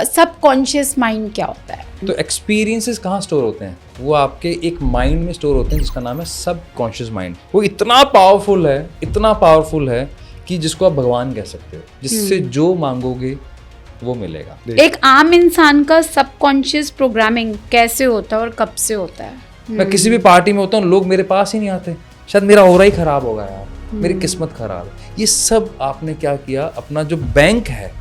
Subconscious mind क्या होता है? तो एक्सपीरियंसेस कहाँ स्टोर होते हैं? वो आपके एक माइंड में स्टोर होते हैं जिसका नाम है सबकॉन्शियस माइंड। वो इतना पावरफुल है कि जिसको आप भगवान कह सकते हो, जिससे जो मांगोगे वो मिलेगा। एक आम इंसान का सबकॉन्शियस प्रोग्रामिंग कैसे होता है और कब से होता है? मैं किसी भी पार्टी में होता हूँ, लोग मेरे पास ही नहीं आते, शायद मेरा ऑरा ही खराब होगा यार, मेरी किस्मत खराब है। ये सब आपने क्या किया, अपना जो बैंक है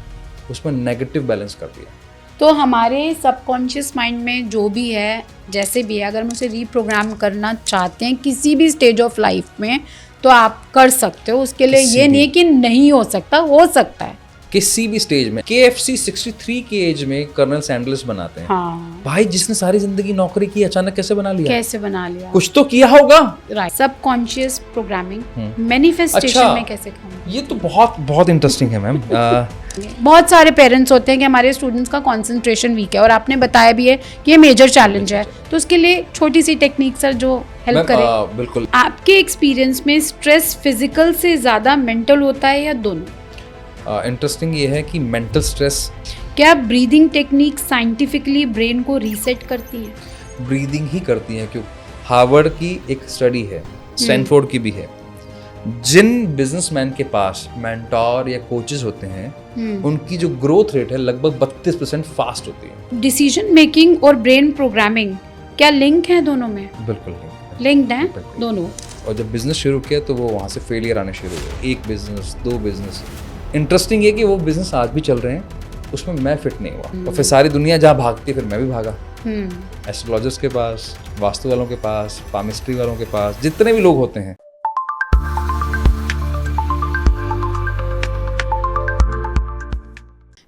उसमें नेगेटिव बैलेंस कर दिया। तो हमारे सबकॉन्शियस माइंड में जो भी है, जैसे भी है, अगर हम उसे रीप्रोग्राम करना चाहते हैं किसी भी स्टेज ऑफ लाइफ में, तो आप कर सकते हो। उसके लिए ये नहीं कि नहीं हो सकता, हो सकता है किसी भी स्टेज में। KFC 63 की एज में कर्नल सैंडर्स बनाते हैं। हाँ। भाई जिसने सारी जिंदगी नौकरी की, अचानक कैसे बना लिया? कुछ तो किया होगा। राइट। सबकॉन्शियस प्रोग्रामिंग मैनिफेस्टेशन में कैसे काम? ये तो बहुत इंटरेस्टिंग है मैम। बहुत सारे पेरेंट्स होते हैं कि हमारे स्टूडेंट्स का कंसंट्रेशन वीक है, और आपने बताया भी है कि ये मेजर चैलेंज है, तो उसके लिए छोटी सी टेक्निक सर जो हेल्प करे। बिल्कुल। आपके एक्सपीरियंस में स्ट्रेस फिजिकल से ज्यादा मेंटल होता है या दोनों? इंटरेस्टिंग ये है कि मेंटल स्ट्रेस। क्या ब्रीदिंग टेक्निक साइंटिफिकली ब्रेन को रीसेट करती है? ब्रीदिंग ही करती है, क्यों? हार्वर्ड की एक स्टडी है, स्टैनफोर्ड की भी है। जिन बिजनेसमैन के पास मेंटोर या कोचेस होते हैं, उनकी जो ग्रोथ रेट है लगभग 32% फास्ट होती है। डिसीजन मेकिंग और ब्रेन प्रोग्रामिंग क्या लिंक है दोनों में? बिल्कुल लिंक्ड है दोनों। और जब बिजनेस शुरू किया तो वो वहाँ से फेलियर आने शुरू हुए। एक बिजनेस, 2 बिजनेस। इंटरेस्टिंग है कि वो बिजनेस आज भी चल रहे हैं, उसमें मैं फिट नहीं हुआ। और फिर सारी दुनिया जहाँ भागती है, फिर मैं भी भागा। एस्ट्रोलॉजर्स के पास, वास्तु वालों के पास, पामिस्ट्री वालों के पास, जितने भी लोग होते हैं।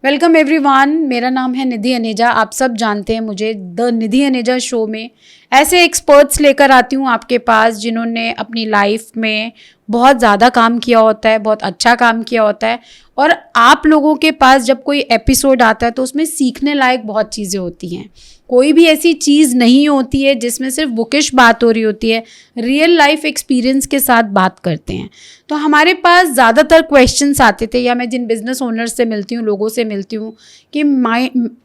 वेलकम एवरीवन, मेरा नाम है निधि अनेजा। आप सब जानते हैं मुझे द निधि अनेजा शो में ऐसे एक्सपर्ट्स लेकर आती हूँ आपके पास जिन्होंने अपनी लाइफ में बहुत ज़्यादा काम किया होता है, बहुत अच्छा काम किया होता है, और आप लोगों के पास जब कोई एपिसोड आता है तो उसमें सीखने लायक बहुत चीज़ें होती हैं। कोई भी ऐसी चीज़ नहीं होती है जिसमें सिर्फ बुकिश बात हो रही होती है, रियल लाइफ एक्सपीरियंस के साथ बात करते हैं। तो हमारे पास ज़्यादातर क्वेश्चंस आते थे, या मैं जिन बिजनेस ओनर्स से मिलती हूँ, लोगों से मिलती हूँ, कि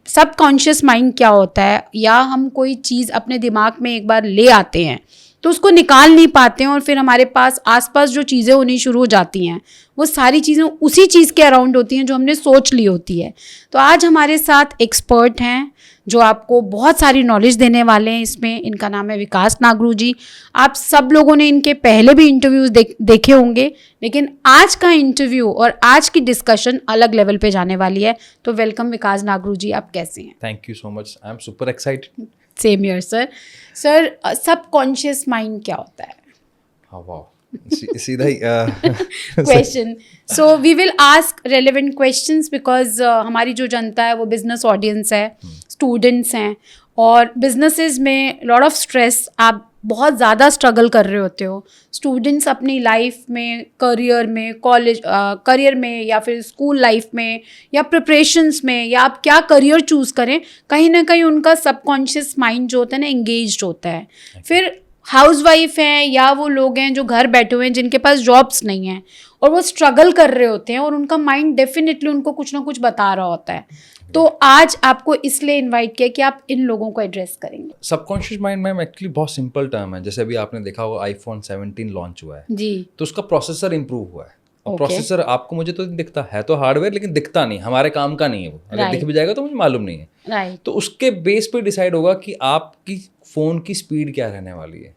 सबकॉन्शियस माइंड क्या होता है, या हम कोई चीज़ अपने दिमाग में एक बार ले आते हैं तो उसको निकाल नहीं पाते हैं, और फिर हमारे पास आसपास जो चीज़ें होनी शुरू हो जाती हैं वो सारी चीज़ें उसी चीज़ के अराउंड होती हैं जो हमने सोच ली होती है। तो आज हमारे साथ एक्सपर्ट हैं जो आपको बहुत सारी नॉलेज देने वाले हैं इसमें। इनका नाम है विकास नागरू जी। आप सब लोगों ने इनके पहले भी इंटरव्यूज़ देखे होंगे, लेकिन आज का इंटरव्यू और आज की डिस्कशन अलग लेवल पे जाने वाली है। तो वेलकम विकास नागरू जी, आप कैसे हैं? Thank you so much, I am super excited. Same here sir. Sir, subconscious mind क्या होता है? हाँ, वाह, सीधा ही question. So we will ask relevant questions because हमारी जो जनता है वो बिजनेस ऑडियंस है, स्टूडेंट्स हैं, और बिजनेसेस में लॉट ऑफ स्ट्रेस, आप बहुत ज़्यादा स्ट्रगल कर रहे होते हो। स्टूडेंट्स अपनी लाइफ में, करियर में, करियर में, या फिर स्कूल लाइफ में, या प्रिपरेशंस में, या आप क्या करियर चूज़ करें, कहीं ना कहीं उनका सबकॉन्शियस माइंड जो होता है ना, एंगेज्ड होता है। फिर हाउसवाइफ हैं, या वो लोग हैं जो घर बैठे हुए हैं, जिनके पास जॉब्स नहीं हैं और वो स्ट्रगल कर रहे होते हैं, और उनका माइंड डेफिनेटली उनको कुछ ना कुछ बता रहा होता है। तो आज आपको इसलिए इनवाइट किया कि आप इन लोगों को एड्रेस करेंगे। सबकॉन्शियस माइंड मैम एक्चुअली बहुत सिंपल टर्म है। जैसे अभी आपने देखा होगा iPhone 17 लॉन्च हुआ है जी, तो उसका प्रोसेसर इंप्रूव हुआ है। और प्रोसेसर आपको, मुझे तो दिखता है तो हार्डवेयर, लेकिन दिखता नहीं, हमारे काम का नहीं है वो। अगर दिख भी जाएगा तो मुझे मालूम नहीं है। तो उसके बेस पे डिसाइड होगा कि आपकी फ़ोन की स्पीड क्या रहने वाली है।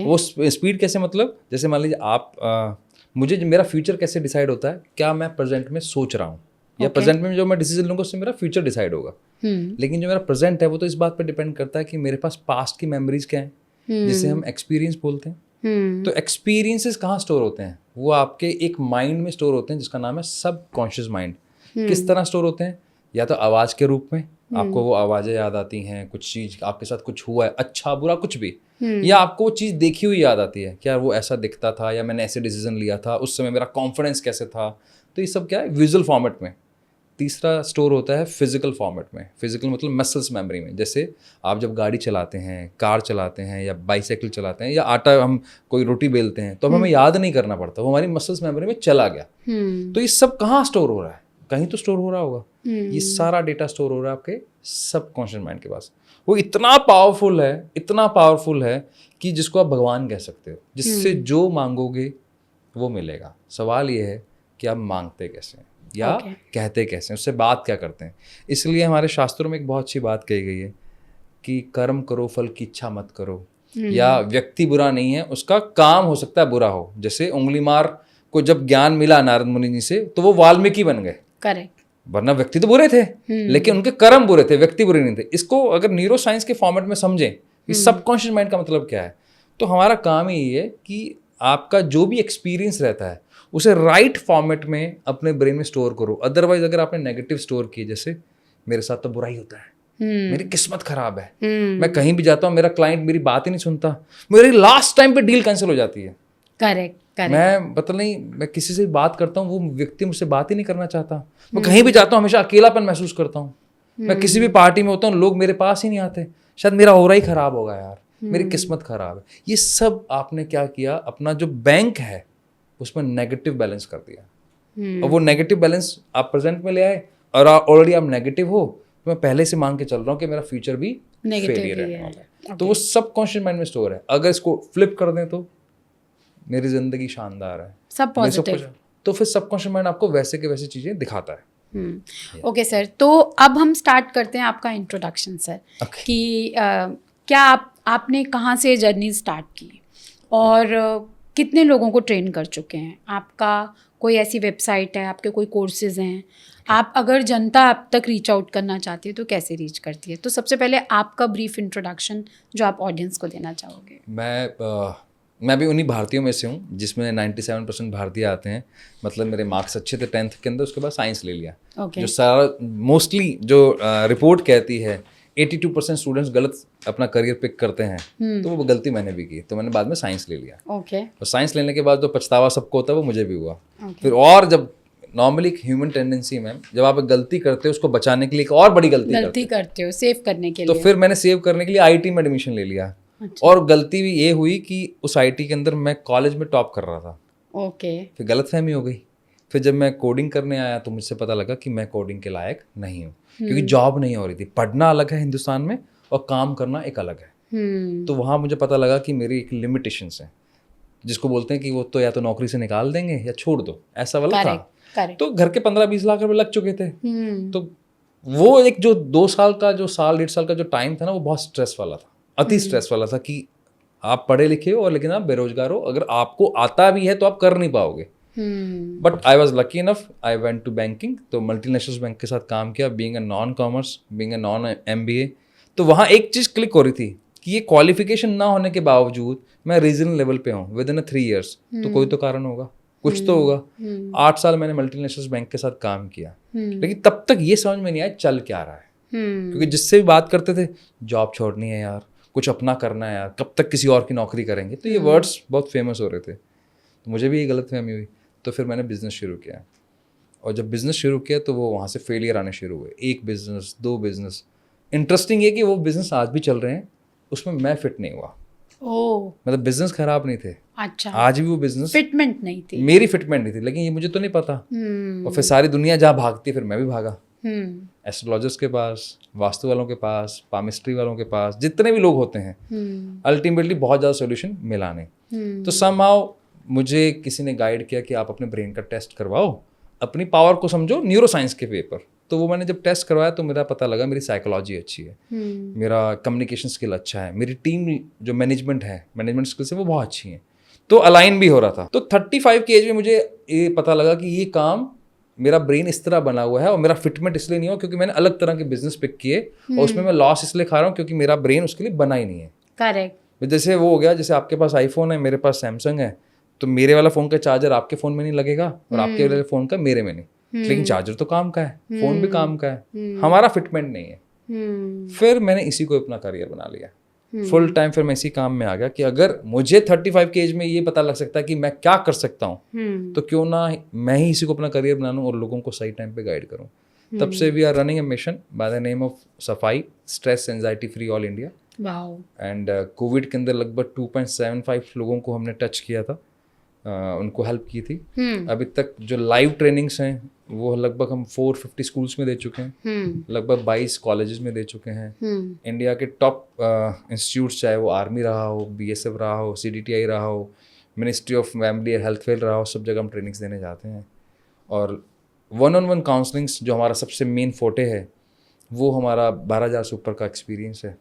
वो स्पीड कैसे, मतलब जैसे मान लीजिए आप मुझे मेरा फ्यूचर कैसे डिसाइड होता है, क्या मैं प्रेजेंट में सोच रहा हूँ, या प्रेजेंट में जो मैं डिसीजन लूँगा उससे मेरा फ्यूचर डिसाइड होगा। लेकिन जो मेरा प्रेजेंट है वो तो इस बात पर डिपेंड करता है कि मेरे पास पास्ट की मेमोरीज क्या हैं, जिसे हम एक्सपीरियंस बोलते हैं। तो एक्सपीरियंसेस कहाँ स्टोर होते हैं? वो आपके एक माइंड में स्टोर होते हैं जिसका नाम है सबकॉन्शियस माइंड। किस तरह स्टोर होते हैं? या तो आवाज़ के रूप में, आपको वो आवाज़ें याद आती हैं, कुछ चीज़ आपके साथ कुछ हुआ है, अच्छा बुरा कुछ भी, या आपको वो चीज़ देखी हुई याद आती है, क्या वो ऐसा दिखता था, या मैंने ऐसे डिसीजन लिया था, उस समय मेरा कॉन्फिडेंस कैसे था। तो ये सब क्या है, विजुअल फॉर्मेट में। तीसरा स्टोर होता है फिजिकल फॉर्मेट में। फिजिकल मतलब मसल्स मेमोरी में। जैसे आप जब गाड़ी चलाते हैं, कार चलाते हैं, या बाइसाइकिल चलाते हैं, या आटा हम कोई रोटी बेलते हैं, तो हमें याद नहीं करना पड़ता, वो हमारी मसल्स मेमोरी में चला गया। तो ये सब कहाँ स्टोर हो रहा है? कहीं तो स्टोर हो रहा होगा। ये सारा डेटा स्टोर हो रहा है आपके सबकॉन्शियस माइंड के पास। वो इतना पावरफुल है कि जिसको आप भगवान कह सकते हो, जिससे जो मांगोगे वो मिलेगा। सवाल ये है कि आप मांगते कैसे हैं या कहते कैसे हैं, उससे बात क्या करते हैं। इसलिए हमारे शास्त्रों में एक बहुत अच्छी बात कही गई है कि कर्म करो फल की इच्छा मत करो। या व्यक्ति बुरा नहीं है, उसका काम हो सकता है बुरा हो। जैसे उंगलीमार को जब ज्ञान मिला नारद मुनि जी से तो वो वाल्मीकि बन गए, करेक्ट, वरना व्यक्ति तो बुरे थे लेकिन उनके कर्म बुरे थे, व्यक्ति बुरे नहीं थे। इसको अगर न्यूरो साइंस के फॉर्मेट में समझें कि सबकॉन्शियस माइंड का मतलब क्या है, तो हमारा काम ही ये है कि आपका जो भी एक्सपीरियंस रहता है उसे राइट फॉर्मेट में अपने ब्रेन में स्टोर करो। अदरवाइज अगर आपने नेगेटिव स्टोर किए, जैसे मेरे साथ तो बुरा ही होता है, मेरी किस्मत खराब है, मैं कहीं भी जाता हूँ मेरा क्लाइंट मेरी बात ही नहीं सुनता, मेरी लास्ट टाइम पे डील कैंसिल हो जाती है। करेक्ट, मैं पता नहीं, मैं किसी से बात करता हूँ वो व्यक्ति मुझसे बात ही नहीं करना चाहता, मैं कहीं भी जाता हूँ हमेशा अकेलापन महसूस करता हूँ, मैं किसी भी पार्टी में होता हूँ लोग मेरे पास ही नहीं आते, शायद मेरा ऑरा ही खराब होगा यार, मेरी किस्मत खराब है। ये सब आपने क्या किया, अपना जो बैंक है उसमें नेगेटिव बैलेंस कर दिया। और वो नेगेटिव बैलेंस आप प्रेजेंट में ले आए और ऑलरेडी आप नेगेटिव हो, तो मैं पहले से मान के चल रहा हूँ कि मेरा फ्यूचर भी फेलियर रहने वाला है। तो वो सबकॉन्शियस माइंड में स्टोर है। अगर इसको फ्लिप कर दें तो मेरी जिंदगी शानदार है, सब पॉजिटिव, तो फिर सबकॉन्शियस माइंड आपको वैसे के वैसे चीजें दिखाता है। ओके सर, तो अब हम स्टार्ट करते हैं आपका इंट्रोडक्शन सर, कि क्या आपने कहाँ से जर्नी स्टार्ट की और कितने लोगों को ट्रेन कर चुके हैं? आपका कोई ऐसी वेबसाइट है, आपके कोई कोर्सेज हैं? आप अगर जनता आप तक रीच आउट करना चाहती है तो कैसे रीच करती है? तो सबसे पहले आपका ब्रीफ इंट्रोडक्शन जो आप ऑडियंस को देना चाहोगे। मैं भी उन्हीं भारतीयों में से हूँ जिसमें 97% भारतीय आते हैं। मतलब मेरे मार्क्स अच्छे थे 10th के अंदर, उसके बाद साइंस ले लिया। जो सारा मोस्टली जो रिपोर्ट कहती है 82% स्टूडेंट्स गलत अपना करियर पिक करते हैं, तो वो गलती मैंने भी की, तो मैंने बाद में साइंस ले लिया। और साइंस लेने के बाद जो पछतावा सबको होता है वो मुझे भी हुआ। फिर और जब नॉर्मली एक ह्यूमन टेंडेंसी में जब आप गलती करते हो उसको बचाने के लिए एक और बड़ी गलती करते हो, सेव करने के लिए, तो फिर मैंने सेव करने के लिए आईटी में एडमिशन ले लिया। और गलती भी ये हुई कि उस आईटी के अंदर मैं कॉलेज में टॉप कर रहा था। फिर गलतफहमी हो गई। फिर जब मैं कोडिंग करने आया तो मुझसे पता लगा कि मैं कोडिंग के लायक नहीं हूँ, क्योंकि जॉब नहीं हो रही थी। पढ़ना अलग है हिंदुस्तान में और काम करना एक अलग है। तो वहाँ मुझे पता लगा कि मेरी एक लिमिटेशंस है, जिसको बोलते हैं कि वो तो या तो नौकरी से निकाल देंगे या छोड़ दो, ऐसा वाला था। तो घर के 15-20 लाख रुपए लग चुके थे। तो वो एक जो 2 साल का जो साल 1.5 साल का जो टाइम था ना, वो बहुत स्ट्रेस वाला था, अति स्ट्रेस वाला था कि आप पढ़े लिखे हो और लेकिन आप बेरोजगार हो, अगर आपको आता भी है तो आप कर नहीं पाओगे। But I was lucky enough, I went to banking, तो मल्टीनेशनल बैंक के साथ काम किया, being a non commerce, being a non MBA। तो वहाँ एक चीज़ क्लिक हो रही थी कि ये क्वालिफिकेशन ना होने के बावजूद मैं रीजनल लेवल पे हूँ विद इन 3 years, तो कोई तो कारण होगा, कुछ तो होगा। 8 साल मैंने मल्टीनेशनल बैंक के साथ काम किया, लेकिन तब तक ये समझ में नहीं आया चल क्या रहा है। क्योंकि जिससे भी बात करते थे, जॉब छोड़नी है यार, कुछ अपना करना है यार, कब तक किसी और की नौकरी करेंगे, तो ये वर्ड्स बहुत फेमस हो रहे थे। तो मुझे भी ये गलतफहमी हुई, तो फिर मैंने बिज़नेस शुरू किया। और जब बिज़नेस शुरू किया तो वो वहाँ से फेलियर आने शुरू हुए, 1 बिज़नेस 2 बिज़नेस। इंटरेस्टिंग है कि वो बिज़नेस आज भी चल रहे हैं, उसमें मैं फिट नहीं हुआ। मतलब बिज़नेस खराब नहीं थे, अच्छा, आज भी वो बिज़नेस फिटमेंट नहीं थी, मेरी फिटमेंट नहीं थी, लेकिन ये मुझे तो नहीं पता। और फिर सारी दुनिया जहाँ भागती है फिर मैं भी भागा, एस्ट्रोलॉजर्स के पास, वास्तु वालों के पास, पामिस्ट्री वालों के पास, जितने भी लोग होते हैं, अल्टीमेटली बहुत ज़्यादा सोल्यूशन मिला नहीं। तो समहाउ मुझे किसी ने गाइड किया कि आप अपने ब्रेन का टेस्ट करवाओ, अपनी पावर को समझो, न्यूरो साइंस के पेपर। तो वो मैंने जब टेस्ट करवाया तो मेरा पता लगा मेरी साइकोलॉजी अच्छी है, मेरा कम्युनिकेशन स्किल अच्छा है, मेरी टीम जो मैनेजमेंट स्किल्स है वो बहुत अच्छी है, तो अलाइन भी हो रहा था। तो 35 की एज में मुझे ये पता लगा कि ये काम, मेरा ब्रेन इस तरह बना हुआ है और मेरा फिटमेंट इसलिए नहीं हुआ क्योंकि मैंने अलग तरह के बिजनेस पिक किए और उसमें मैं लॉस इसलिए खा रहा हूँ क्योंकि मेरा ब्रेन उसके लिए बना ही नहीं है। करेक्ट। जैसे वो हो गया, जैसे आपके पास आईफोन है, मेरे पास सैमसंग है, तो मेरे वाला फ़ोन का चार्जर आपके फ़ोन में नहीं लगेगा और आपके वाले फ़ोन का मेरे में नहीं, लेकिन चार्जर तो काम का है, फ़ोन भी काम का है, हमारा फिटमेंट नहीं है। फिर मैंने इसी को अपना करियर बना लिया, फुल टाइम। फिर मैं इसी काम में आ गया कि अगर मुझे 35 की एज में ये पता लग सकता है कि मैं क्या कर सकता हूँ, तो क्यों ना मैं ही इसी को अपना करियर बना लूँ और लोगों को सही टाइम पे गाइड करूँ। तब से we are running a mission by the name of Safai, stress anxiety free all India. And covid के अंदर लगभग 2.75 लोगों को हमने टच किया था उनको हेल्प की थी। अभी तक जो लाइव ट्रेनिंग्स हैं वो लगभग हम 450 स्कूल्स में दे चुके हैं, लगभग 22 कॉलेजेस में दे चुके हैं। इंडिया के टॉप इंस्टीट्यूट्स, चाहे वो आर्मी रहा हो, BSF रहा हो, CDTI रहा हो, मिनिस्ट्री ऑफ फैमिली हेल्थफेयर रहा हो, सब जगह हम ट्रेनिंग्स देने जाते हैं। और 1-on-1 काउंसलिंग्स जो हमारा सबसे मेन फोटे है, वो हमारा 12,000 से ऊपर का एक्सपीरियंस है,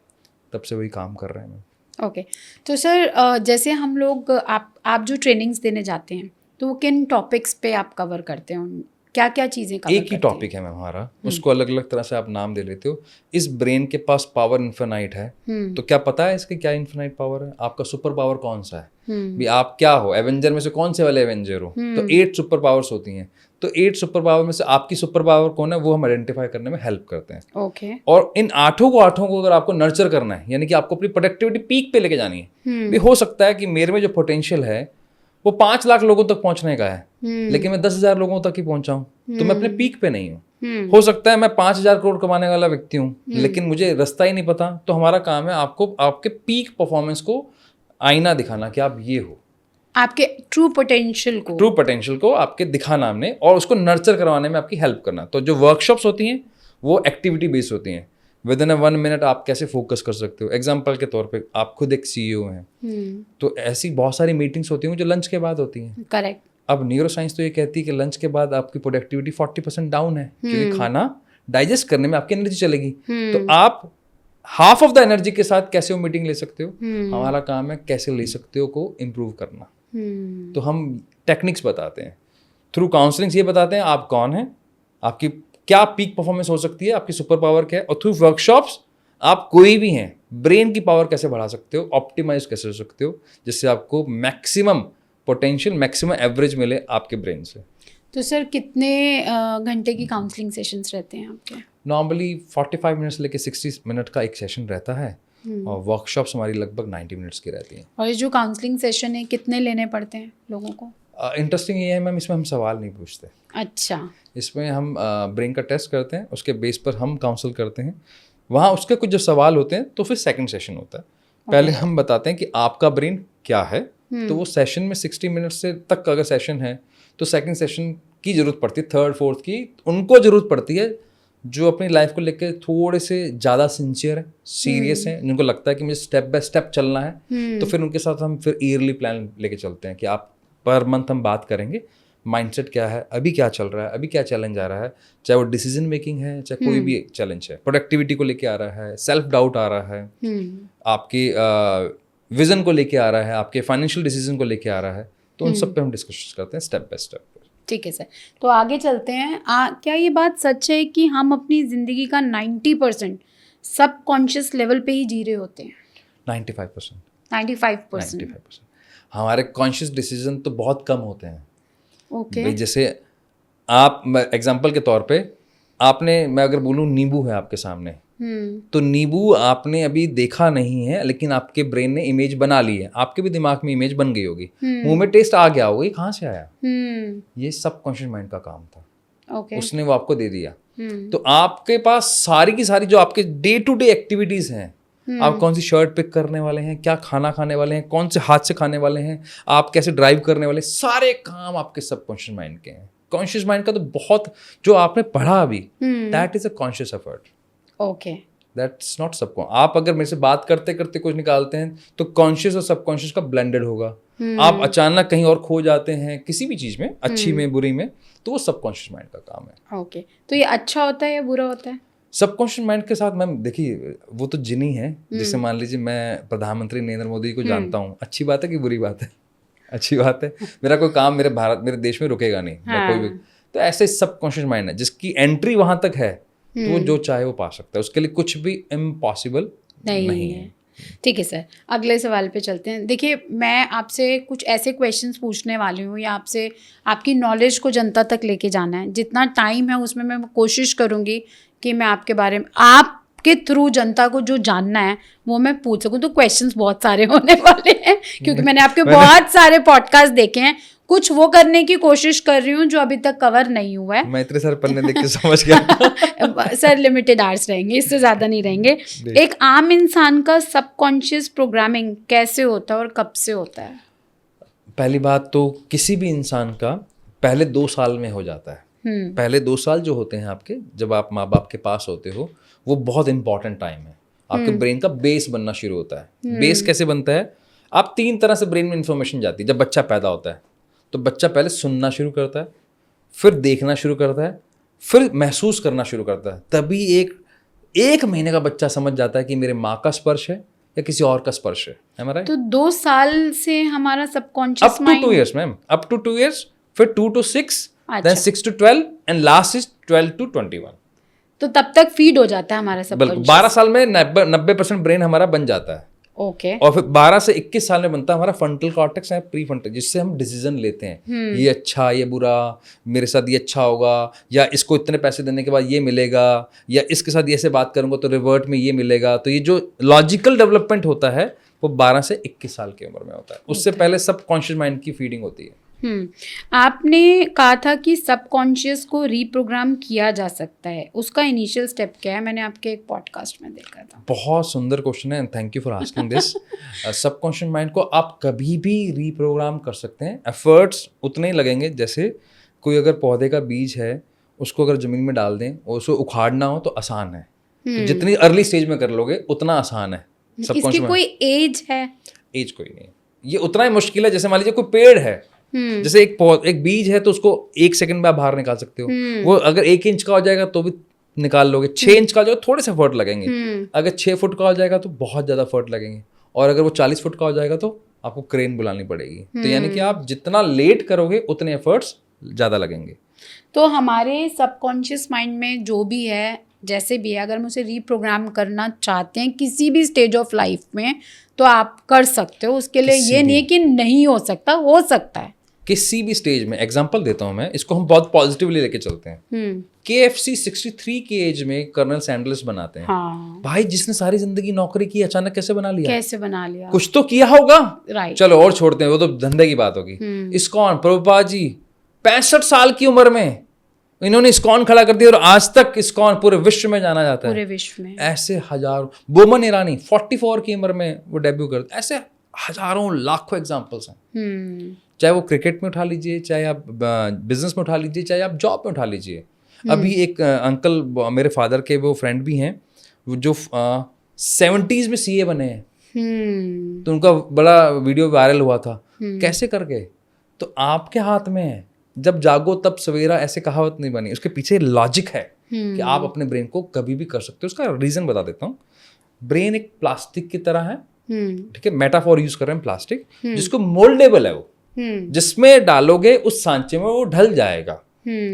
तब से वही काम कर रहे हैं। ओके तो सर जैसे हम लोग आप जो ट्रेनिंग्स देने जाते हैं तो वो किन टॉपिक्स पे आप कवर करते हैं, क्या क्या चीज़ें कवर एक ही टॉपिक है मैम हमारा, उसको अलग अलग तरह से आप नाम दे लेते हो। इस ब्रेन के पास पावर इन्फिनाइट है, तो क्या पता है इसके क्या इन्फिनाइट पावर है? आपका सुपर पावर कौन सा है? भी आप क्या हो, एवेंजर में से कौन से वाले एवेंजर हो? तो 8 सुपर पावर्स होती हैं, तो 8 सुपर पावर में से आपकी सुपर पावर कौन है, वो हम आइडेंटिफाई करने में हेल्प करते हैं। ओके और इन 8 को अगर आपको नर्चर करना है, यानी कि आपको अपनी प्रोडक्टिविटी पीक पे लेके जानी है। भी हो सकता है कि मेरे में जो पोटेंशियल है वो 5 लाख लोगों तक पहुंचने का है, लेकिन मैं 10,000 लोगों तक ही पहुंचा हूँ, तो मैं अपने पीक पे नहीं हूँ। हो सकता है मैं 5,000 करोड़ कमाने वाला व्यक्ति हूँ, लेकिन मुझे रास्ता ही नहीं पता। तो हमारा काम है आपको आपके पीक परफॉर्मेंस को आईना दिखाना कि आप ये हो, आपके ट्रू पोटेंशियल को आपके दिखाना हमने, और उसको नर्चर करवाने में आपकी हेल्प करना। तो जो वर्कशॉप्स होती हैं वो एक्टिविटी बेस्ड होती हैं। विद इन 1 मिनट आप कैसे फोकस कर सकते हो। एग्जाम्पल के तौर पे आप खुद एक CEO हैं, तो ऐसी बहुत सारी मीटिंग्स होती हैं जो लंच के बाद होती हैं। करेक्ट। अब न्यूरो साइंस तो ये कहती है कि लंच के बाद आपकी प्रोडक्टिविटी 40% डाउन है, क्योंकि खाना डाइजेस्ट करने में आपकी एनर्जी चलेगी। तो आप हाफ ऑफ द एनर्जी के साथ कैसे वो मीटिंग ले सकते हो, हमारा काम है कैसे ले सकते हो को इम्प्रूव करना। तो हम टेक्निक्स बताते हैं, थ्रू काउंसलिंग ये बताते हैं आप कौन हैं, आपकी क्या पीक परफॉर्मेंस हो सकती है, आपकी सुपर पावर क्या है, और थ्रू वर्कशॉप्स आप कोई भी हैं ब्रेन की पावर कैसे बढ़ा सकते हो, ऑप्टिमाइज कैसे हो सकते हो, जिससे आपको मैक्सिमम पोटेंशियल, मैक्सिमम एवरेज मिले आपके ब्रेन से। तो सर कितने घंटे की काउंसलिंग सेशंस रहते हैं आपके? नॉर्मली 45 मिनट से लेकर 60 मिनट का एक सेशन रहता है, और वर्कशॉप्स हमारी लगभग 90 मिनट्स की रहती हैं। और ये जो काउंसलिंग सेशन है कितने लेने पड़ते हैं लोगों को? इंटरेस्टिंग ये है मैम, इसमें हम सवाल नहीं पूछते। अच्छा। इसमें हम ब्रेन का टेस्ट करते हैं, उसके बेस पर हम काउंसल करते हैं। वहाँ उसके कुछ जो सवाल होते हैं तो फिर सेकंड सेशन होता है। पहले हम बताते हैं कि आपका ब्रेन क्या है, तो वो सेशन में 60 मिनट से तक अगर सेशन है तो सेकंड सेशन की ज़रूरत पड़ती है, थर्ड फोर्थ की उनको ज़रूरत पड़ती है जो अपनी लाइफ को लेकर थोड़े से ज़्यादा सिंसियर है, सीरियस हैं, जिनको लगता है कि मुझे स्टेप बाय स्टेप चलना है। तो फिर उनके साथ हम फिर ईयरली प्लान लेके चलते हैं कि आप पर मंथ हम बात करेंगे, माइंडसेट क्या है, अभी क्या चल रहा है, अभी क्या चैलेंज आ रहा है, चाहे वो डिसीजन मेकिंग है, चाहे कोई भी चैलेंज है, प्रोडक्टिविटी को लेके आ रहा है, सेल्फ डाउट आ रहा है, आपकी विजन को लेके आ रहा है, आपके फाइनेंशियल डिसीजन को लेके आ रहा है, तो उन सब पे हम डिस्कस करते हैं स्टेप बाय स्टेप। ठीक है सर, तो आगे चलते हैं। क्या ये बात सच है कि हम अपनी ज़िंदगी का 90% सबकॉन्शियस लेवल पे ही जी रहे होते हैं? 95%। हमारे कॉन्शियस डिसीजन तो बहुत कम होते हैं। ओके। जैसे आप एग्जांपल के तौर पे आपने, मैं अगर बोलूँ नींबू है आपके सामने, तो नींबू आपने अभी देखा नहीं है, लेकिन आपके ब्रेन ने इमेज बना ली है, आपके भी दिमाग में इमेज बन गई होगी, मुंह में टेस्ट आ गया होगा, ये कहाँ से आया? ये सबकॉन्शियस माइंड का काम था। उसने वो आपको दे दिया। तो आपके पास सारी की सारी जो आपके डे टू डे एक्टिविटीज हैं, आप कौन सी शर्ट पिक करने वाले हैं, क्या खाना खाने वाले हैं, कौन से हाथ से खाने वाले हैं, आप कैसे ड्राइव करने वाले, सारे काम आपके सबकॉन्शियस माइंड के हैं। कॉन्शियस माइंड का तो बहुत, जो आपने पढ़ा अभी, that is a conscious effort. Okay, that's not subconscious. आप अगर मेरे से बात करते करते कुछ निकालते हैं तो कॉन्शियस और सबकॉन्शियस का ब्लेंडेड होगा। आप अचानक कहीं और खो जाते हैं किसी भी चीज में, अच्छी में बुरी में, तो वो सबकॉन्शियस माइंड का काम है। ओके, तो ये अच्छा होता है या बुरा होता है? सबकॉन्शियस माइंड के साथ मैम देखिए, वो तो जिनी है। जैसे मान लीजिए मैं प्रधानमंत्री नरेंद्र मोदी को जानता हूँ, अच्छी बात है कि बुरी बात है? अच्छी बात है। मेरा कोई काम मेरे देश में रुकेगा नहीं। मैं कोई भी, तो ऐसे सबकॉन्शियस माइंड है जिसकी एंट्री वहां तक है, तो वो जो चाहे वो पा सकता है, उसके लिए कुछ भी इम्पॉसिबल नहीं है। ठीक है सर, अगले सवाल पे चलते हैं। देखिए, मैं आपसे कुछ ऐसे क्वेश्चंस पूछने वाली हूँ, या आपसे आपकी नॉलेज को जनता तक लेके जाना है। जितना टाइम है उसमें मैं कोशिश करूँगी कि मैं आपके बारे में, आपके थ्रू जनता को जो जानना है वो मैं पूछ सकूँ। तो क्वेश्चंस बहुत सारे होने वाले हैं, क्योंकि मैंने आपके बहुत सारे पॉडकास्ट देखे हैं। कुछ वो करने की कोशिश कर रही हूँ जो अभी तक कवर नहीं हुआ है। मैं इतने सारे पन्ने देख के समझ गया। सर लिमिटेड आवर्स रहेंगे, इससे ज़्यादा नहीं रहेंगे। एक आम इंसान का सबकॉन्शियस प्रोग्रामिंग कैसे होता है और कब से होता है? पहली बात तो किसी भी इंसान का पहले 2 साल में हो जाता है। पहले 2 साल जो होते हैं आपके, जब आप माँ बाप के पास होते हो, वो बहुत इंपॉर्टेंट टाइम है। आपके ब्रेन का बेस बनना शुरू होता है। बेस कैसे बनता है? आप 3 तरह से ब्रेन में इंफॉर्मेशन जाती है। जब बच्चा पैदा होता है तो बच्चा पहले सुनना शुरू करता है, फिर देखना शुरू करता है, फिर महसूस करना शुरू करता है। तभी एक महीने का बच्चा समझ जाता है कि मेरे माँ का स्पर्श है या किसी और का स्पर्श है। right? तो 2 साल से हमारा subconscious mind up to 2 years ma'am, up to 2 years, फिर 2 to 6, then 6 to 12 and last is 12 to 21। तो तब तक फीड हो जाता है हमारा सबकॉन्शियस। 12 साल में 90% ब्रेन हमारा बन जाता है। ओके। और फिर 12 से 21 साल में बनता है हमारा फ्रंटल कॉर्टेक्स है, प्री फ्रंटल, जिससे हम डिसीजन लेते हैं। ये अच्छा, ये बुरा, मेरे साथ ये अच्छा होगा, या इसको इतने पैसे देने के बाद ये मिलेगा, या इसके साथ ये से बात करूंगा तो रिवर्ट में ये मिलेगा। तो ये जो लॉजिकल डेवलपमेंट होता है वो 12 से 21 साल की उम्र में होता है। उससे पहले सबकॉन्शियस माइंड की फीडिंग होती है। आपने कहा था कि सबकॉन्शियस को रीप्रोग्राम किया जा सकता है, उसका इनिशियल स्टेप क्या है? मैंने आपके एक पॉडकास्ट में देखा था। बहुत सुंदर क्वेश्चन है and thank you for asking this. Subconscious mind को आप कभी भी रीप्रोग्राम कर सकते हैं। एफर्ट्स उतने ही लगेंगे जैसे कोई अगर पौधे का बीज है, उसको अगर जमीन में डाल दें और उसको उखाड़ना हो तो आसान है। तो जितनी अर्ली स्टेज में कर लोगे उतना आसान है। इसकी कोई एज है? एज कोई नहीं, ये उतना ही मुश्किल है जैसे मान लीजिए कोई पेड़ है, जैसे एक बीज है तो उसको 1 सेकंड में आप बाहर निकाल सकते हो। वो अगर 1 इंच का हो जाएगा तो भी निकाल लोगे, 6 इंच का हो जाएगा थोड़े से एफर्ट लगेंगे, अगर 6 फुट का हो जाएगा तो बहुत ज्यादा एफर्ट लगेंगे, और अगर वो 40 फुट का हो जाएगा तो आपको क्रेन बुलानी पड़ेगी। तो यानी कि आप जितना लेट करोगे उतने एफर्ट्स ज्यादा लगेंगे। तो हमारे सबकॉन्शियस माइंड में जो भी है, जैसे भी है, अगर हम उसे रीप्रोग्राम करना चाहते हैं किसी भी स्टेज ऑफ लाइफ में तो आप कर सकते हो। उसके लिए ये नहीं है कि नहीं हो सकता, हो सकता है किसी भी स्टेज में। एग्जांपल देता हूं मैं, इसको हम बहुत पॉजिटिवली लेके चलते हैं। KFC 63 की एज में कर्नल सैंडर्स बनाते हैं। हाँ। भाई जिसने सारी जिंदगी नौकरी की, अचानक कैसे बना लिया? कैसे बना लिया? कुछ तो किया होगा। राइट। चलो और छोड़ते हैं, वो तो धंधे की बात होगी। इस्कॉन, प्रभुपाद जी 65 साल की उम्र में इन्होंने इस्कॉन खड़ा कर दिया और आज तक इस्कॉन पूरे विश्व में जाना जाता है। पूरे विश्व में ऐसे हजारों। बोमन ईरानी 44 की उम्र में वो डेब्यू करते, ऐसे हजारों लाखों एग्जाम्पल्स हैं। चाहे वो क्रिकेट में उठा लीजिए, चाहे आप बिजनेस में उठा लीजिए, चाहे आप जॉब में उठा लीजिए। अभी एक अंकल, मेरे फादर के वो फ्रेंड भी हैं, जो 70s में CA बने हैं। तो उनका बड़ा वीडियो वायरल हुआ था। कैसे कर गए? तो आपके हाथ में है। जब जागो तब सवेरा, ऐसे कहावत नहीं बनी, उसके पीछे लॉजिक है कि आप अपने ब्रेन को कभी भी कर सकते हो। उसका रीजन बता देता हूँ। ब्रेन एक प्लास्टिक की तरह है, ठीक है, मेटाफोर यूज कर रहे हैं प्लास्टिक, जिसको मोल्डेबल है वो, जिसमें डालोगे उस सांचे में वो ढल जाएगा।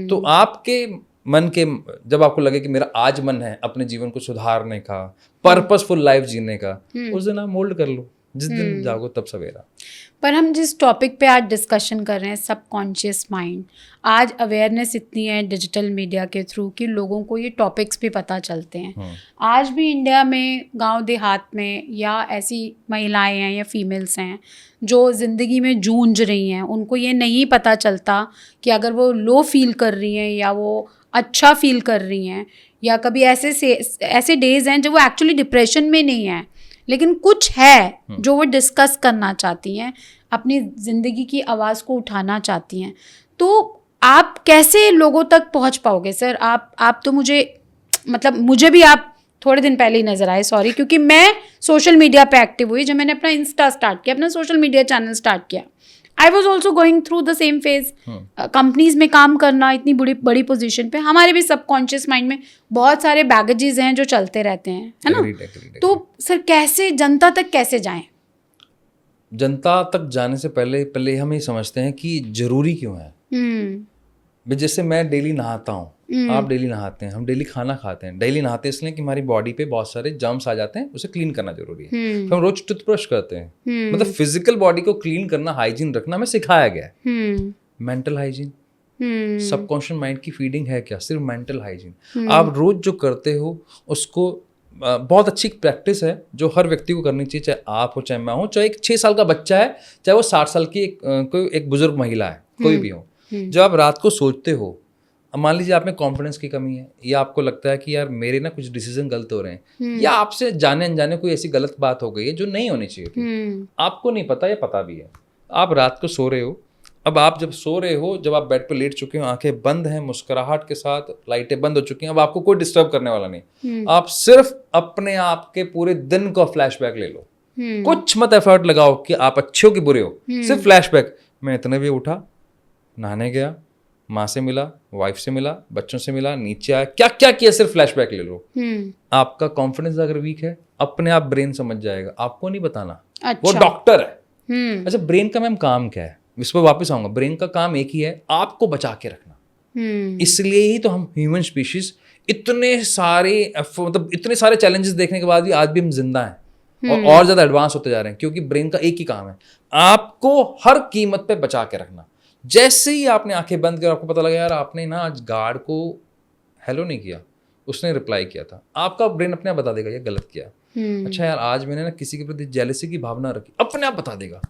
तो आपके मन के, जब आपको लगे कि मेरा आज मन है अपने जीवन को सुधारने का, पर्पसफुल लाइफ जीने का, उस दिन आप मोल्ड कर लो, जिस दिन जागो तब सवेरा। पर हम जिस टॉपिक पे आज डिस्कशन कर रहे हैं, सबकॉन्शियस माइंड, आज अवेयरनेस इतनी है डिजिटल मीडिया के थ्रू कि लोगों को ये टॉपिक्स भी पता चलते हैं। आज भी इंडिया में गांव देहात में या ऐसी महिलाएं हैं या फीमेल्स हैं जो ज़िंदगी में जूझ रही हैं, उनको ये नहीं पता चलता कि अगर वो लो फील कर रही हैं या वो अच्छा फील कर रही हैं, या कभी ऐसे डेज़ हैं जब वो एक्चुअली डिप्रेशन में नहीं है, लेकिन कुछ है जो वो डिस्कस करना चाहती हैं, अपनी ज़िंदगी की आवाज़ को उठाना चाहती हैं। तो आप कैसे लोगों तक पहुंच पाओगे सर? आप तो मुझे भी आप थोड़े दिन पहले ही नज़र आए, सॉरी, क्योंकि मैं सोशल मीडिया पे एक्टिव हुई जब मैंने अपना इंस्टा स्टार्ट किया, अपना सोशल मीडिया चैनल स्टार्ट किया। I was also going through the same phase. Companies में काम करना, इतनी बड़ी पोजीशन पे, हमारे भी सबकॉन्शियस माइंड में बहुत सारे बैगेजेस हैं जो चलते रहते हैं, है ना? तो सर कैसे जनता तक कैसे जाएं? जनता तक जाने से पहले हम ये समझते हैं कि जरूरी क्यों है। जैसे मैं डेली नहाता हूँ, आप डेली नहाते हैं, हम डेली खाना खाते हैं, डेली नहाते हैं इसलिए कि हमारी बॉडी पे बहुत सारे जर्म्स आ जाते हैं, उसे क्लीन करना जरूरी है। तो हम रोज टूथब्रश करते हैं। मतलब फिजिकल बॉडी को क्लीन करना, हाइजीन रखना हमें सिखाया गया है। मेंटल हाइजीन, सबकॉन्शियस माइंड की फीडिंग है क्या? सिर्फ मेंटल हाइजीन। आप रोज जो करते हो उसको, बहुत अच्छी प्रैक्टिस है जो हर व्यक्ति को करनी चाहिए, चाहे आप हो, चाहे मैं हूँ, चाहे एक 6 साल का बच्चा है, चाहे वो 60 साल की एक बुजुर्ग महिला है, कोई भी हो। जब आप रात को सोचते हो, मान लीजिए आप में कॉन्फिडेंस की कमी है, या आपको लगता है कि यार मेरे ना कुछ डिसीजन गलत हो रहे हैं, या आपसे जाने अनजाने कोई ऐसी गलत बात हो गई है जो नहीं होनी चाहिए थी, आपको नहीं पता या पता भी है, आप रात को सो रहे हो, अब आप जब सो रहे हो, जब आप बेड पर लेट चुके हो, आंखें बंद हैं, मुस्कुराहट के साथ, लाइटें बंद हो चुकी हैं, अब आपको कोई डिस्टर्ब करने वाला नहीं, आप सिर्फ अपने आप के पूरे दिन का फ्लैशबैक ले लो, कुछ मत एफर्ट लगाओ कि आप अच्छे हो कि बुरे हो, सिर्फ फ्लैशबैक। मैं इतने भी उठा, नहाने गया, माँ से मिला, वाइफ से मिला, बच्चों से मिला, नीचे आया, क्या क्या किया, सिर्फ फ्लैशबैक ले लो। आपका कॉन्फिडेंस अगर वीक है, अपने आप ब्रेन समझ जाएगा, आपको नहीं बताना। अच्छा। वो डॉक्टर है। अच्छा, ब्रेन का मैम काम क्या है, इस पर वापस आऊंगा। ब्रेन का काम एक ही है, आपको बचा के रखना। इसलिए ही तो हम ह्यूमन स्पीशीज इतने सारे चैलेंजेस देखने के बाद भी आज भी हम जिंदा हैं और ज्यादा एडवांस होते जा रहे हैं, क्योंकि ब्रेन का एक ही काम है, आपको हर कीमत पे बचा के रखना। जैसे ही आपने आंखें बंद कर, आपको पता लगा यार आपने ना आज गार्ड को हेलो नहीं किया, उसने रिप्लाई किया था, आपका ब्रेन अपने आप बता देगा ये गलत किया। अच्छा यार आज मैंने ना किसी के प्रति जेलसी की भावना रखी, अपने आप बता देगा।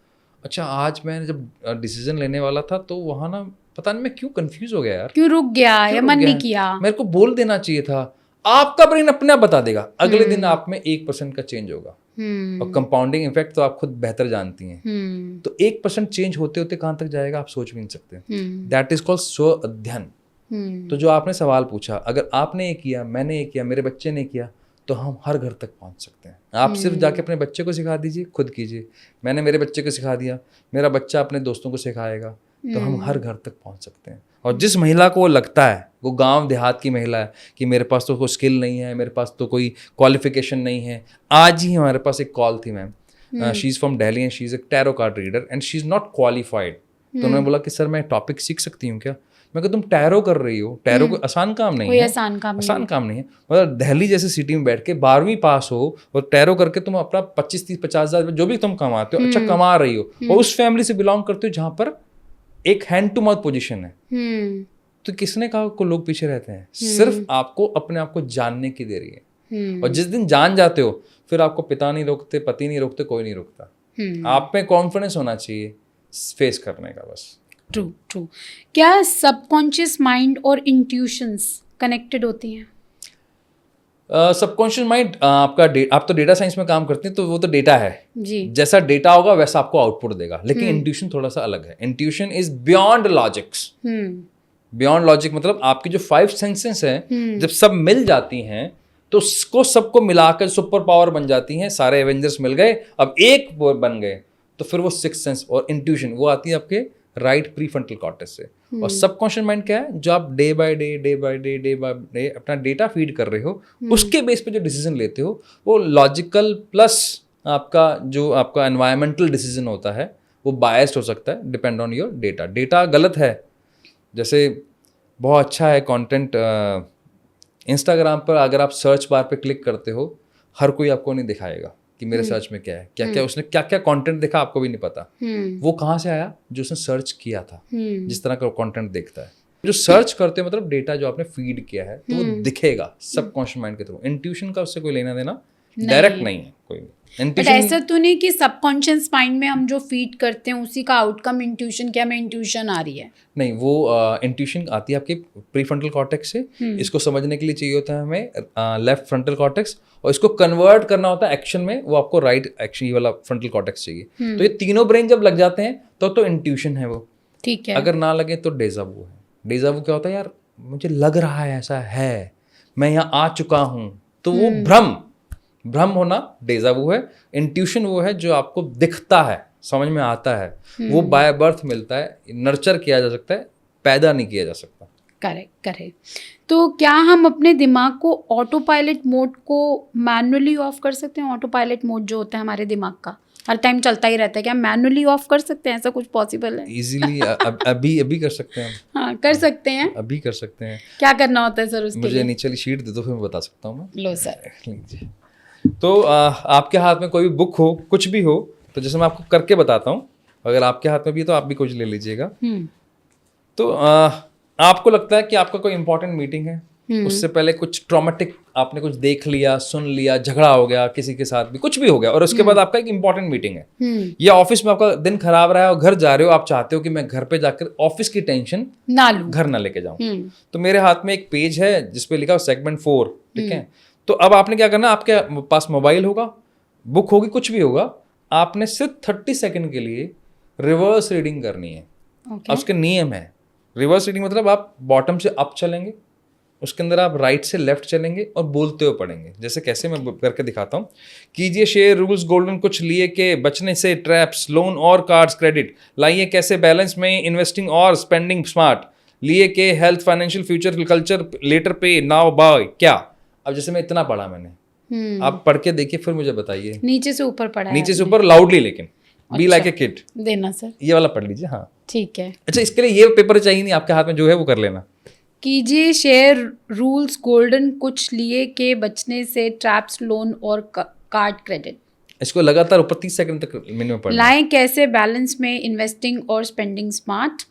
अच्छा आज मैंने जब डिसीजन लेने वाला था तो वहां ना पता नहीं मैं क्यों कंफ्यूज हो गया यार, क्यों रुक गया या मन नहीं किया, मेरे को बोल देना चाहिए था। आपका ब्रेन अपने आप बता देगा। अगले दिन आप में 1% का चेंज होगा। और कंपाउंडिंग इफेक्ट तो आप खुद बेहतर जानती हैं। तो 1% चेंज होते होते कहां तक जाएगा आप सोच भी नहीं सकते। दैट इज कॉल्ड स्व अध्ययन। तो जो आपने सवाल पूछा, अगर आपने ये किया, मैंने ये किया, मेरे बच्चे ने किया, तो हम हर घर तक पहुंच सकते हैं। आप सिर्फ जाके अपने बच्चे को सिखा दीजिए, खुद कीजिए। मैंने मेरे बच्चे को सिखा दिया, मेरा बच्चा अपने दोस्तों को सिखाएगा, तो हम हर घर तक पहुंच सकते हैं। और जिस महिला को लगता है, वो गांव देहात की महिला है, कि मेरे पास तो कोई स्किल नहीं है, मेरे पास तो कोई क्वालिफिकेशन नहीं है। आज ही हमारे पास एक कॉल थी ma'am, she is from Delhi and she is a tarot card reader and she is not qualified. तो उन्होंने बोला कि सर मैं टॉपिक सीख सकती हूँ क्या? मैं कहा तुम टैरो कर रही हो, टैरो कोई आसान काम नहीं है, आसान काम नहीं है। मतलब दिल्ली जैसे सिटी में बैठ के 12वीं पास हो और टैरो करके तुम अपना 25, 30, 50 हज़ार जो भी तुम कमाते हो, अच्छा कमा रही हो, और उस फैमिली से बिलोंग करते हो जहाँ पर एक हैंड टू माउथ पोजीशन है। तो किसने कहा को लोग पीछे रहते हैं? सिर्फ आपको अपने आप को जानने की देरी है। और जिस दिन जान जाते हो, फिर आपको पिता नहीं रोकते, पति नहीं रोकते, कोई नहीं रोकता। आप में कॉन्फिडेंस होना चाहिए फेस करने का, बस। ट्रू। क्या सबकॉन्शियस माइंड और इंट्यूशंस कनेक्टेड होती हैं? सबकॉन्शियस माइंड आपका आप तो डेटा साइंस में काम करते हैं, तो वो तो डेटा है जी। जैसा डेटा होगा वैसा आपको आउटपुट देगा। लेकिन इंट्यूशन थोड़ा सा अलग है। Intuition is beyond logics. Beyond logic मतलब आपकी जो 5 सेंसेस हैं, जब सब मिल जाती हैं तो उसको सबको मिलाकर सुपर पावर बन जाती हैं। सारे एवेंजर्स मिल गए, अब एक बन गए, तो फिर वो 6 सेंस और इंट्यूशन वो आती है आपके राइट प्रीफ्रंटल कॉर्टेक्स से। और सबकॉन्शियस माइंड क्या है? जो आप डे बाय डे अपना डेटा फीड कर रहे हो, उसके बेस पे जो डिसीजन लेते हो, वो लॉजिकल प्लस आपका एनवायरमेंटल डिसीजन होता है, वो बायस्ड हो सकता है, depend on your data. Data गलत है, जैसे बहुत अच्छा है कंटेंट इंस्टाग्राम पर, अगर आप सर्च बार पे क्लिक करते हो, हर कोई आपको नहीं दिखाएगा कि मेरे सर्च में क्या है, क्या उसने क्या कंटेंट देखा आपको भी नहीं पता। वो कहाँ से आया? जो उसने सर्च किया था। जिस तरह का कंटेंट देखता है, जो सर्च करते हो मतलब डेटा जो आपने फीड किया है, तो वो दिखेगा सबकॉन्शियस माइंड के थ्रू। इंट्यूशन का उससे कोई लेना देना डायरेक्ट नहीं है कोई। बट ऐसा तो नहीं कि सबकॉन्शियस माइंड में हम जो फीड करते हैं उसी का आउटकम इंट्यूशन, क्या हमें इंट्यूशन आ रही है? नहीं, वो इंट्यूशन आती है आपके प्रीफ्रंटल कॉर्टेक्स से। इसको समझने के लिए चाहिए होता है हमें लेफ्ट फ्रंटल कॉर्टेक्स, और इसको कन्वर्ट करना होता है एक्शन में, वो आपको राइट एक्शन ये वाला फ्रंटल कॉर्टेक्स चाहिए। तो ये तीनों ब्रेन जब लग जाते हैं तो इंट्यूशन है वो। ठीक है। अगर ना लगे तो डेजा वू है। डेजा वू क्या होता है? यार मुझे लग रहा है ऐसा है, मैं यहाँ आ चुका हूँ, तो वो भ्रम होना डेजा वू है। इंट्यूशन वो है जो आपको दिखता है, समझ में आता है, वो बाय बर्थ मिलता है, नर्चर किया जा सकता है, पैदा नहीं किया जा सकता। करेक्ट। तो क्या हम अपने दिमाग को ऑटो पायलट मोड को मैनुअली ऑफ कर सकते हैं? ऑटो पायलट मोड जो होता है हमारे दिमाग का हर टाइम चलता ही रहता है, क्या मैनुअली ऑफ कर सकते हैं? ऐसा कुछ पॉसिबल है? इजीली अभी कर सकते हैं। हाँ, कर सकते हैं, अभी कर सकते हैं। क्या करना होता है सर उसके लिए? मुझे नीचे वाली शीट दे दो, फिर मैं बता सकता हूँ। मैं लो सर। लीजिए। तो आपके हाथ में कोई भी बुक हो, कुछ भी हो, तो जैसे मैं आपको करके बताता हूँ, अगर आपके हाथ में भी है तो आप भी कुछ ले लीजिएगा। तो आपको लगता है कि आपका कोई इंपॉर्टेंट मीटिंग है, उससे पहले कुछ ट्रॉमेटिक आपने कुछ देख लिया, सुन लिया, झगड़ा हो गया किसी के साथ भी, कुछ भी हो गया, और उसके बाद आपका एक इंपॉर्टेंट मीटिंग है, या ऑफिस में आपका दिन खराब रहा है और घर जा रहे हो, आप चाहते हो कि मैं घर पे जाकर ऑफिस की टेंशन ना लूं, घर ना लेके जाऊं। तो मेरे हाथ में एक पेज है जिसपे लिखा सेगमेंट 4, ठीक है। तो अब आपने क्या करना, आपके पास मोबाइल होगा, बुक होगी, कुछ भी होगा, आपने सिर्फ 30 सेकंड के लिए रिवर्स रीडिंग करनी है। Okay. अब उसके नियम है। रिवर्स रीडिंग मतलब आप बॉटम से अप चलेंगे, उसके अंदर आप राइट से लेफ्ट चलेंगे और बोलते हुए पढ़ेंगे। जैसे कैसे मैं करके दिखाता हूँ। कीजिए शेयर रूल्स गोल्डन, कुछ लिए के बचने से ट्रैप्स, लोन और कार्ड्स क्रेडिट, लाइए कैसे बैलेंस में इन्वेस्टिंग और स्पेंडिंग स्मार्ट, लिए के health financial future culture later pay now buy क्या। अब जैसे मैं इतना पढ़ा मैंने, आप पढ़ के देखिए फिर मुझे बताइए। नीचे से ऊपर पढ़ा है नीचे से आपने? ऊपर लाउडली, लेकिन बी लाइक ए किड। देना सर। ये वाला पढ़ लीजिए। हाँ ठीक है। अच्छा, इसके लिए ये पेपर चाहिए नहीं, आपके हाथ में जो है वो कर लेना। कीजिए शेयर रूल्स गोल्डन, कुछ लिए के बचने से ट्रैप्स, लोन और कार्ड क्रेडिट। इसको लगातार ऊपर 30 सेकंड तक मिनिमम पढ़ना। लाएं कैसे बैलेंस में इन्वेस्टिंग और स्पेंडिंग स्मार्ट,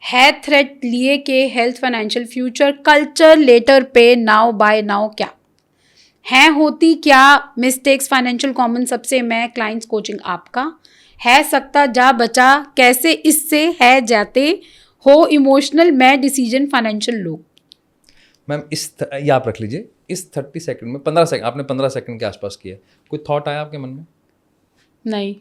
है थ्रेट लिए के health financial future culture later pay now buy now क्या है, होती क्या मिस्टेक्स फाइनेंशियल कॉमन सबसे मैं क्लाइंट्स कोचिंग आपका, है सकता जा बचा कैसे इससे है जाते हो इमोशनल मैं डिसीजन फाइनेंशियल लोग। मैम ये आप रख लीजिए। इस 30 सेकंड में 15 सेकंड आपने 15 सेकंड के आसपास किया, कोई थॉट आया आपके मन में? नहीं।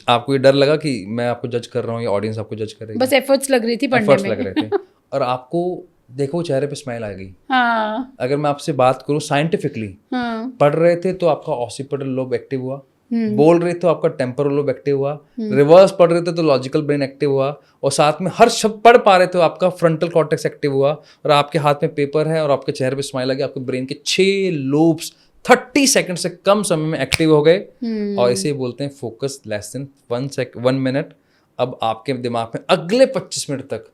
आपको ये डर लगा कि मैं आपको जज कर रहा हूँ या ऑडियंस आपको जज करेगी? बस एफर्ट्स लग रही थी पढ़ने एफर्ट्स में। लग रहे थे और आपको देखो चेहरे पे स्माइल आ गई। हाँ। अगर मैं आपसे बात करूँ साइंटिफिकली, हाँ। पढ़ रहे थे तो आपका ऑसिपिटल लोब एक्टिव हुआ, बोल रहे थे तो आपका टेम्पोरल लोब एक्टिव हुआ, रिवर्स पढ़ रहे थे तो लॉजिकल ब्रेन एक्टिव हुआ, और साथ में हर शब्द पढ़ पा रहे थे तो आपका फ्रंटल कॉर्टेक्स एक्टिव हुआ, और आपके हाथ में पेपर है और आपके चेहरे पे स्माइल आ गई, आपके ब्रेन के 6 लोब्स 30 सेकंड से कम समय में एक्टिव हो गए। और इसे बोलते हैं फोकस लेस देन 1 मिनट। अब आपके दिमाग में अगले 25 मिनट तक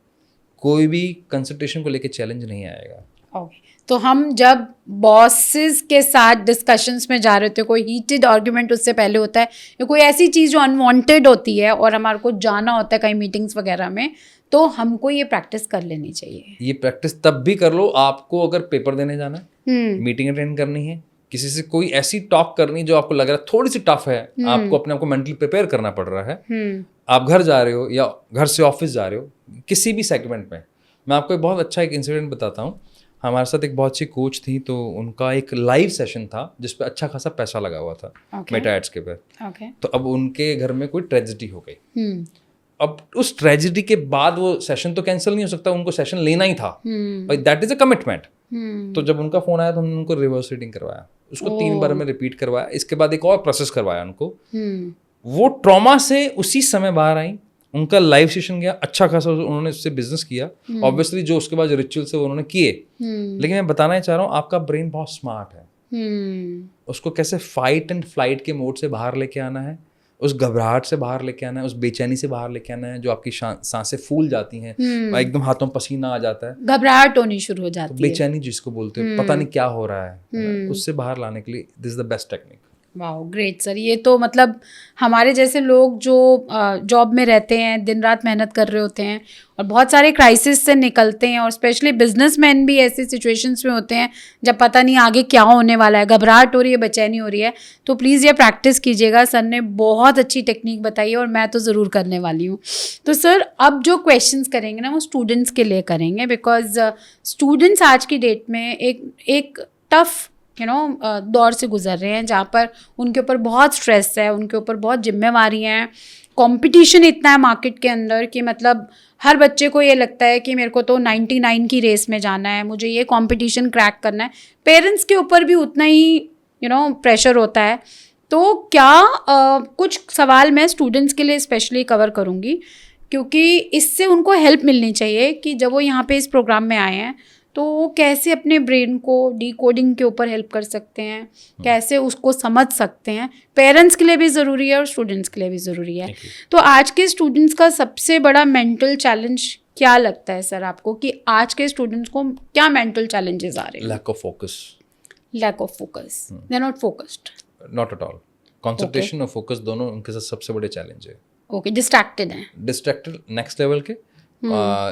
कोई भी कंसंट्रेशन को लेके चैलेंज नहीं आएगा। ओके। तो हम जब बॉसेस के साथ डिस्कशंस में जा रहे थे, कोई हीटेड आर्ग्यूमेंट उससे पहले होता है या कोई ऐसी चीज़ जो अनवांटेड होती है और हमारे को जाना होता है कहीं मीटिंग्स वगैरह में, तो हमको ये प्रैक्टिस कर लेनी चाहिए। ये प्रैक्टिस तब भी कर लो आपको अगर पेपर देने जाना है, मीटिंग अटेंड करनी है, किसी से कोई ऐसी टॉक करनी जो आपको लग रहा है थोड़ी सी टफ है, आपको अपने आप को मेंटली प्रिपेयर करना पड़ रहा है, आप घर जा रहे हो या घर से ऑफिस जा रहे हो, किसी भी सेगमेंट में। मैं आपको एक बहुत अच्छा एक इंसिडेंट बताता हूँ। हमारे साथ एक बहुत अच्छी कोच थी, तो उनका एक लाइव सेशन था जिस पे अच्छा खासा पैसा लगा हुआ था मेटा एड्स के पे। तो अब उनके घर में कोई ट्रेजेडी हो गई। अब उस ट्रेजेडी के बाद वो सेशन तो कैंसिल नहीं हो सकता, उनको सेशन लेना ही था, दैट इज अ कमिटमेंट। तो जब उनका फोन आया तो हमने उनको रिवर्स रीडिंग करवाया, उसको 3 बार में रिपीट करवाया, इसके बाद एक और प्रोसेस करवाया उनको। वो ट्रॉमा से उसी समय बाहर आई, उनका लाइव सेशन गया, अच्छा खासा उन्होंने उससे बिजनेस किया। ऑब्वियसली जो उसके बाद रिचुअल्स है वो उन्होंने किए, लेकिन मैं बताना चाह रहा हूँ आपका ब्रेन बहुत स्मार्ट है। उसको कैसे फाइट एंड फ्लाइट के मोड से बाहर लेके आना है, उस घबराहट से बाहर लेके आना है, उस बेचैनी से बाहर लेके आना है, जो आपकी सांसें फूल जाती हैं, एकदम हाथों पसीना आ जाता है, घबराहट होनी शुरू हो जाती है, बेचैनी जिसको बोलते हैं, पता नहीं क्या हो रहा है, उससे बाहर लाने के लिए this is the best technique. वाह ग्रेट सर। ये तो मतलब हमारे जैसे लोग जो जॉब में रहते हैं, दिन रात मेहनत कर रहे होते हैं और बहुत सारे क्राइसिस से निकलते हैं, और स्पेशली बिजनेसमैन भी ऐसी सिचुएशंस में होते हैं जब पता नहीं आगे क्या होने वाला है, घबराहट हो रही है, बेचैनी हो रही है, तो प्लीज़ ये प्रैक्टिस कीजिएगा। सर ने बहुत अच्छी टेक्निक बताई है और मैं तो ज़रूर करने वाली हूँ। तो सर अब जो क्वेश्चंस करेंगे ना वो स्टूडेंट्स के लिए करेंगे, बिकॉज स्टूडेंट्स आज की डेट में एक टफ दौर से गुजर रहे हैं जहाँ पर उनके ऊपर बहुत स्ट्रेस है, उनके ऊपर बहुत जिम्मेवारियाँ हैं, कंपटीशन इतना है मार्केट के अंदर कि मतलब हर बच्चे को ये लगता है कि मेरे को तो 99 की रेस में जाना है, मुझे ये कंपटीशन क्रैक करना है। पेरेंट्स के ऊपर भी उतना ही प्रेशर होता है। तो क्या कुछ सवाल मैं स्टूडेंट्स के लिए स्पेशली कवर करूँगी, क्योंकि इससे उनको हेल्प मिलनी चाहिए कि जब वो यहाँ पे इस प्रोग्राम में आए हैं तो वो कैसे अपने ब्रेन को डिकोडिंग के ऊपर हेल्प कर सकते हैं, कैसे उसको समझ सकते हैं। पेरेंट्स के लिए भी ज़रूरी है और स्टूडेंट्स के लिए भी ज़रूरी है। तो आज के स्टूडेंट्स का सबसे बड़ा मेंटल चैलेंज क्या लगता है सर आपको, कि आज के स्टूडेंट्स को क्या मेंटल चैलेंजेस आ रहे हैं? Lack of focus, they are not focused, not at all. Concentration और फोकस दोनों उनके साथ सबसे बड़े चैलेंज है। ओके, डिस्ट्रैक्टेड हैं, डिस्ट्रैक्टेड नेक्स्ट लेवल के,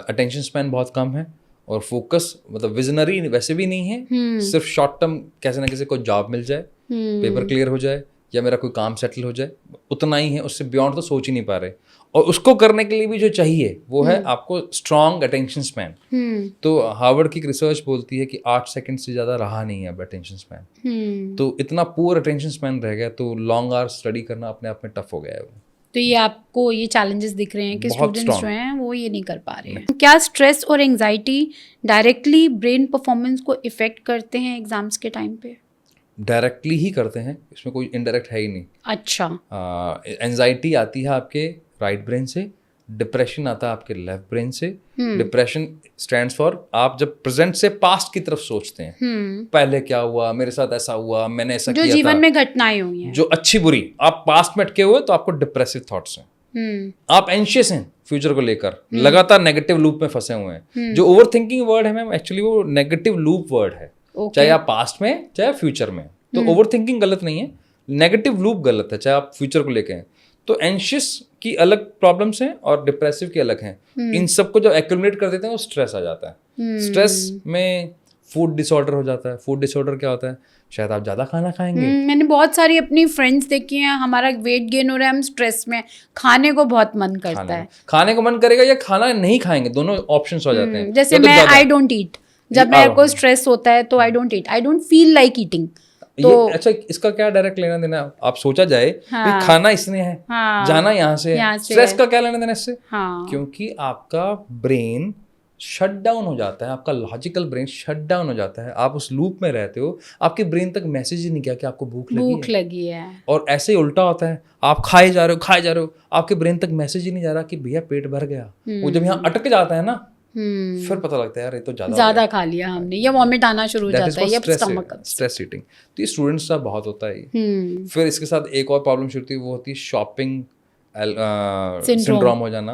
अटेंशन स्पैन बहुत कम है, और फोकस मतलब विजनरी वैसे भी नहीं है, सिर्फ शॉर्ट टर्म कैसे ना कैसे कोई जॉब मिल जाए, पेपर क्लियर हो जाए या मेरा कोई काम सेटल हो जाए, उतना ही है, उससे बियॉन्ड तो सोच ही नहीं पा रहे। और उसको करने के लिए भी जो चाहिए वो है आपको स्ट्रॉन्ग अटेंशन स्पैन। तो हार्वर्ड की रिसर्च बोलती है कि 8 सेकंड से ज़्यादा रहा नहीं है अब अटेंशन स्पैन। तो इतना पुअर अटेंशन स्पैन रह गया तो लॉन्ग आवर्स स्टडी करना अपने आप में टफ हो गया है। तो ये आपको ये चैलेंजेस दिख रहे हैं कि बहुत स्टूडेंट्स जो हैं वो ये नहीं कर पा रहे हैं। क्या स्ट्रेस और एंजाइटी डायरेक्टली ब्रेन परफॉर्मेंस को इफेक्ट करते हैं एग्जाम्स के टाइम पे? डायरेक्टली ही करते हैं, इसमें कोई इनडायरेक्ट है ही नहीं। अच्छा। एंजाइटी आती है आपके राइट ब्रेन से, डिप्रेशन आता है आपके लेफ्ट ब्रेन से। डिप्रेशन स्टैंड्स फॉर आप जब प्रेजेंट से पास्ट की तरफ सोचते हैं, पहले क्या हुआ, मेरे साथ ऐसा हुआ, मैंने ऐसा किया था, जो जीवन में घटनाएं हुई हैं, जो अच्छी बुरी, आप पास्ट में अटके हुए तो आपको डिप्रेसिव थॉट्स हैं। आप एंशियस हैं फ्यूचर को लेकर, लगातार नेगेटिव लूप में फंसे हुए हैं। जो ओवर थिंकिंग वर्ड है मैम, एक्चुअली वो नेगेटिव लूप वर्ड है। चाहे आप पास्ट में चाहे फ्यूचर में, तो ओवर थिंकिंग गलत नहीं है, नेगेटिव लूप गलत है, चाहे आप फ्यूचर को लेके हैं। तो एंशियस की अलग प्रॉब्लम्स हैं और डिप्रेसिव की अलग हैं। इन सबको जब एक्यूमुलेट कर देते हैं वो स्ट्रेस आ जाता है। स्ट्रेस में फूड डिसऑर्डर हो जाता है। फूड डिसऑर्डर क्या होता है? शायद आप ज़्यादा खाना खाएंगे। मैंने बहुत सारी अपनी फ्रेंड्स देखी हैं, हमारा वेट गेन हो रहा है, हम स्ट्रेस में, खाने को बहुत मन करता है, खाने को मन करेगा या खाना नहीं खाएंगे, दोनों ऑप्शंस हो जाते हैं। जैसे मैं आई डोंट ईट, जब मेरे को स्ट्रेस होता है तो I don't eat, I don't feel like eating. तो अच्छा, इसका क्या डायरेक्ट लेना देना? आप सोचा जाए कि खाना इसने है, जाना यहाँ से है, स्ट्रेस का क्या लेना देना इससे? क्योंकि आपका ब्रेन शट डाउन हो जाता है, आपका लॉजिकल ब्रेन शट डाउन हो जाता है। आप उस लूप में रहते हो, आपके ब्रेन तक मैसेज ही नहीं गया कि आपको भूख लगी है। और ऐसे ही उल्टा होता है, आप खाए जा रहे हो, आपके ब्रेन तक मैसेज ही नहीं जा रहा कि भैया पेट भर गया। वो जब यहाँ अटक जाता है ना, फिर पता लगता है यार ये तो ज्यादा खा लिया हमने, या वॉमिट आना शुरू हो जाता है, या स्टमक स्ट्रेस ईटिंग। तो ये स्टूडेंट्स का बहुत होता है। फिर इसके साथ एक और प्रॉब्लम शुरू होती है, वो होती है शॉपिंग सिंड्रोम हो जाना।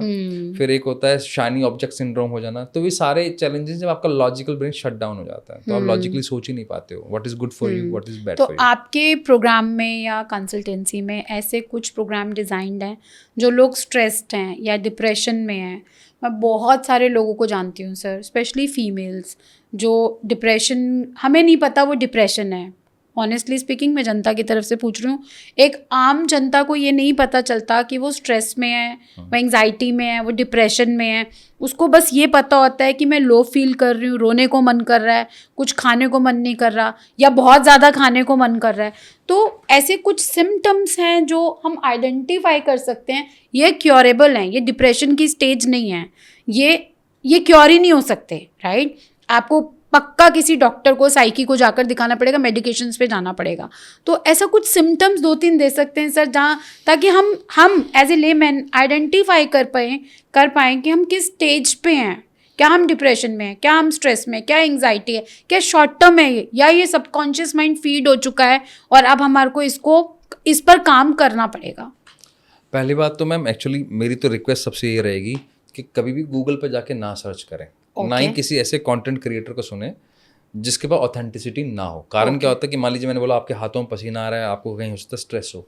फिर एक होता है शाइनी ऑब्जेक्ट सिंड्रोम हो जाना। तो ये सारे चैलेंजेस जब आपका लॉजिकल ब्रेन शट डाउन हो जाता है, तो आप लॉजिकली सोच ही नहीं पाते हो what is good for you, what is bad for you. तो आपके प्रोग्राम में या कंसल्टेंसी में ऐसे कुछ प्रोग्राम डिजाइंड हैं जो लोग स्ट्रेस्ड हैं या डिप्रेशन में हैं? मैं बहुत सारे लोगों को जानती हूँ सर, स्पेशली फीमेल्स, जो डिप्रेशन, हमें नहीं पता वो डिप्रेशन है। ऑनेस्टली स्पीकिंग, मैं जनता की तरफ से पूछ रही हूँ। एक आम जनता को ये नहीं पता चलता कि वो स्ट्रेस में है, वो एंग्जाइटी में है, वो डिप्रेशन में है। उसको बस ये पता होता है कि मैं लो फील कर रही हूँ, रोने को मन कर रहा है, कुछ खाने को मन नहीं कर रहा, या बहुत ज़्यादा खाने को मन कर रहा है। तो ऐसे कुछ सिम्टम्स हैं जो हम आइडेंटिफाई कर सकते हैं, ये क्योरेबल हैं, ये डिप्रेशन की स्टेज नहीं है, ये क्योर ही नहीं हो सकते, राइट? आपको पक्का किसी डॉक्टर को, साइकी को जाकर दिखाना पड़ेगा, मेडिकेशंस पे जाना पड़ेगा। तो ऐसा कुछ सिम्टम्स 2-3 दे सकते हैं सर, जहाँ ताकि हम एज ए लेमैन आइडेंटिफाई कर पाएँ कि हम किस स्टेज पे हैं। क्या हम डिप्रेशन में हैं, क्या हम स्ट्रेस में, क्या एंग्जाइटी है, क्या शॉर्ट टर्म है ये, या ये सबकॉन्शियस माइंड फीड हो चुका है और अब हमारे को इस पर काम करना पड़ेगा? पहली बात तो मैम, एक्चुअली मेरी तो रिक्वेस्ट सबसे ये रहेगी कि कभी भी गूगल पर जाके ना सर्च करें, ना ही किसी ऐसे कंटेंट क्रिएटर को सुने जिसके पास ऑथेंटिसिटी ना हो। कारण क्या होता है कि मान लीजिए मैंने बोला आपके हाथों में पसीना आ रहा है, आपको कहीं हो सकता है स्ट्रेस हो,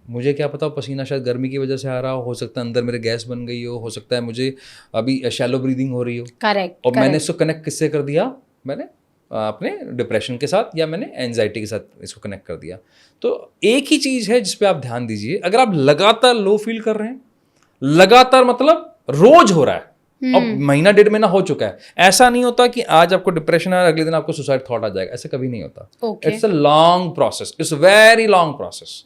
मुझे क्या पता पसीना शायद गर्मी की वजह से आ रहा हो सकता है अंदर मेरे गैस बन गई हो सकता है मुझे अभी शैलो ब्रीदिंग हो रही हो। करेक्ट। और मैंने इसको कनेक्ट किससे कर दिया? मैंने अपने डिप्रेशन के साथ या मैंने एंजाइटी के साथ इसको कनेक्ट कर दिया। तो एक ही चीज़ है जिस पे आप ध्यान दीजिए। अगर आप लगातार लो फील कर रहे हैं, लगातार मतलब रोज हो रहा है, अब महीना 1.5 महीना हो चुका है, ऐसा नहीं होता कि आज आपको डिप्रेशन है और अगले दिन आपको सुसाइड थॉट आ जाएगा, ऐसा कभी नहीं होता। It's a long process, it's very long process.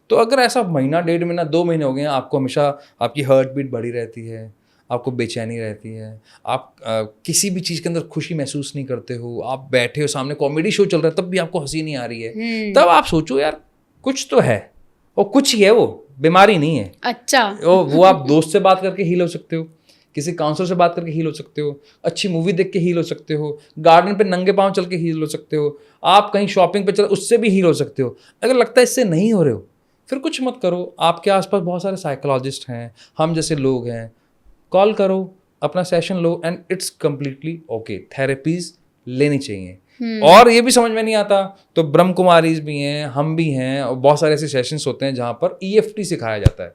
तो अगर ऐसा महीना 1.5 महीना 2 महीने हो गए हैं, आपको हमेशा आपकी हार्ट बीट बढ़ी रहती है, आपको बेचैनी रहती है, आप किसी भी चीज़ के अंदर खुशी महसूस नहीं करते हो, आप बैठे हो सामने कॉमेडी शो चल रहा है तब भी आपको हंसी नहीं आ रही है, तब आप सोचो यार कुछ तो है, और कुछ ही है, वो बीमारी नहीं है। अच्छा। वो आप दोस्त से बात करके हील हो सकते हो, किसी काउंसलर से बात करके हील हो सकते हो, अच्छी मूवी देख के हील हो सकते हो, गार्डन पे नंगे पांव चल के हील हो सकते हो, आप कहीं शॉपिंग पे चल उससे भी हील हो सकते हो। अगर लगता है इससे नहीं हो रहे हो, फिर कुछ मत करो। आपके आसपास बहुत सारे साइकोलॉजिस्ट हैं, हम जैसे लोग हैं, कॉल करो, अपना session low, and it's completely okay. Therapies लेनी चाहिए। और ये भी समझ में नहीं आता तो ब्रह्म कुमारीज भी हैं, हम भी हैं, और बहुत सारे ऐसे सेशंस होते हैं जहाँ पर EFT सिखाया जाता है,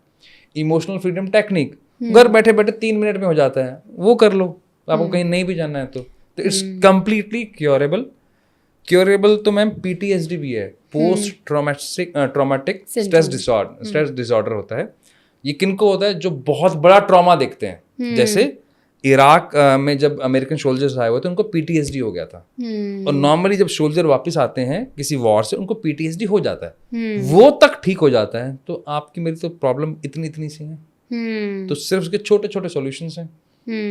इमोशनल फ्रीडम टेक्निक। घर बैठे बैठे 3 मिनट में हो जाता है, वो कर लो, आपको कहीं नहीं भी जाना है तो इट्स कम्प्लीटली क्योरेबल। तो मैम PTSD भी है, पोस्ट ट्रॉमेटिक स्ट्रेस डिसऑर्डर होता है। ये किनको होता है? जो बहुत बड़ा ट्रॉमा देखते हैं, जैसे इराक में जब अमेरिकन सोल्जर्स आए हुए थे उनको PTSD हो गया था। और नॉर्मली जब सोल्जर वापस आते हैं किसी वॉर से उनको PTSD हो जाता है, वो तक ठीक हो जाता है। तो आपकी मेरी तो प्रॉब्लम इतनी सी है, तो सिर्फ उसके छोटे छोटे सॉल्यूशंस हैं,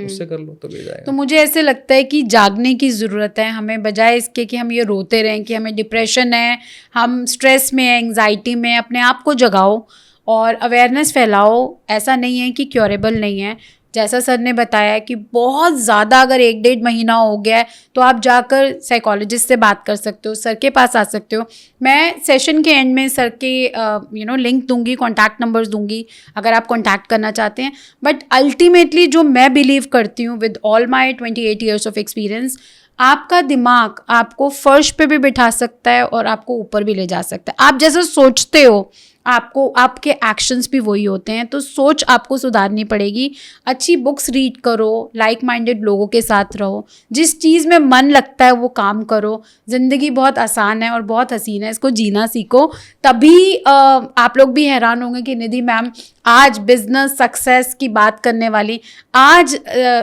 उससे कर लो तो ले जाएगा। तो मुझे ऐसे लगता है कि जागने की ज़रूरत है हमें, बजाय इसके कि हम ये रोते रहें कि हमें डिप्रेशन है, हम स्ट्रेस में है, एंग्जाइटी में। अपने आप को जगाओ और अवेयरनेस फैलाओ। ऐसा नहीं है कि क्योरेबल नहीं है, जैसा सर ने बताया कि बहुत ज़्यादा अगर 1-1.5 महीना हो गया है तो आप जाकर साइकोलॉजिस्ट से बात कर सकते हो, सर के पास आ सकते हो। मैं सेशन के एंड में सर के लिंक दूंगी, कॉन्टैक्ट नंबर्स दूंगी अगर आप कॉन्टैक्ट करना चाहते हैं। बट अल्टीमेटली जो मैं बिलीव करती हूँ with all my 28 years of experience, आपका दिमाग आपको फर्श पे भी बिठा सकता है और आपको ऊपर भी ले जा सकता है। आप जैसा सोचते हो आपको, आपके एक्शंस भी वही होते हैं। तो सोच आपको सुधारनी पड़ेगी। अच्छी बुक्स रीड करो, लाइक माइंडेड लोगों के साथ रहो, जिस चीज़ में मन लगता है वो काम करो। ज़िंदगी बहुत आसान है और बहुत हसीन है, इसको जीना सीखो। तभी आप लोग भी हैरान होंगे कि निधि मैम आज बिजनेस सक्सेस की बात करने वाली आज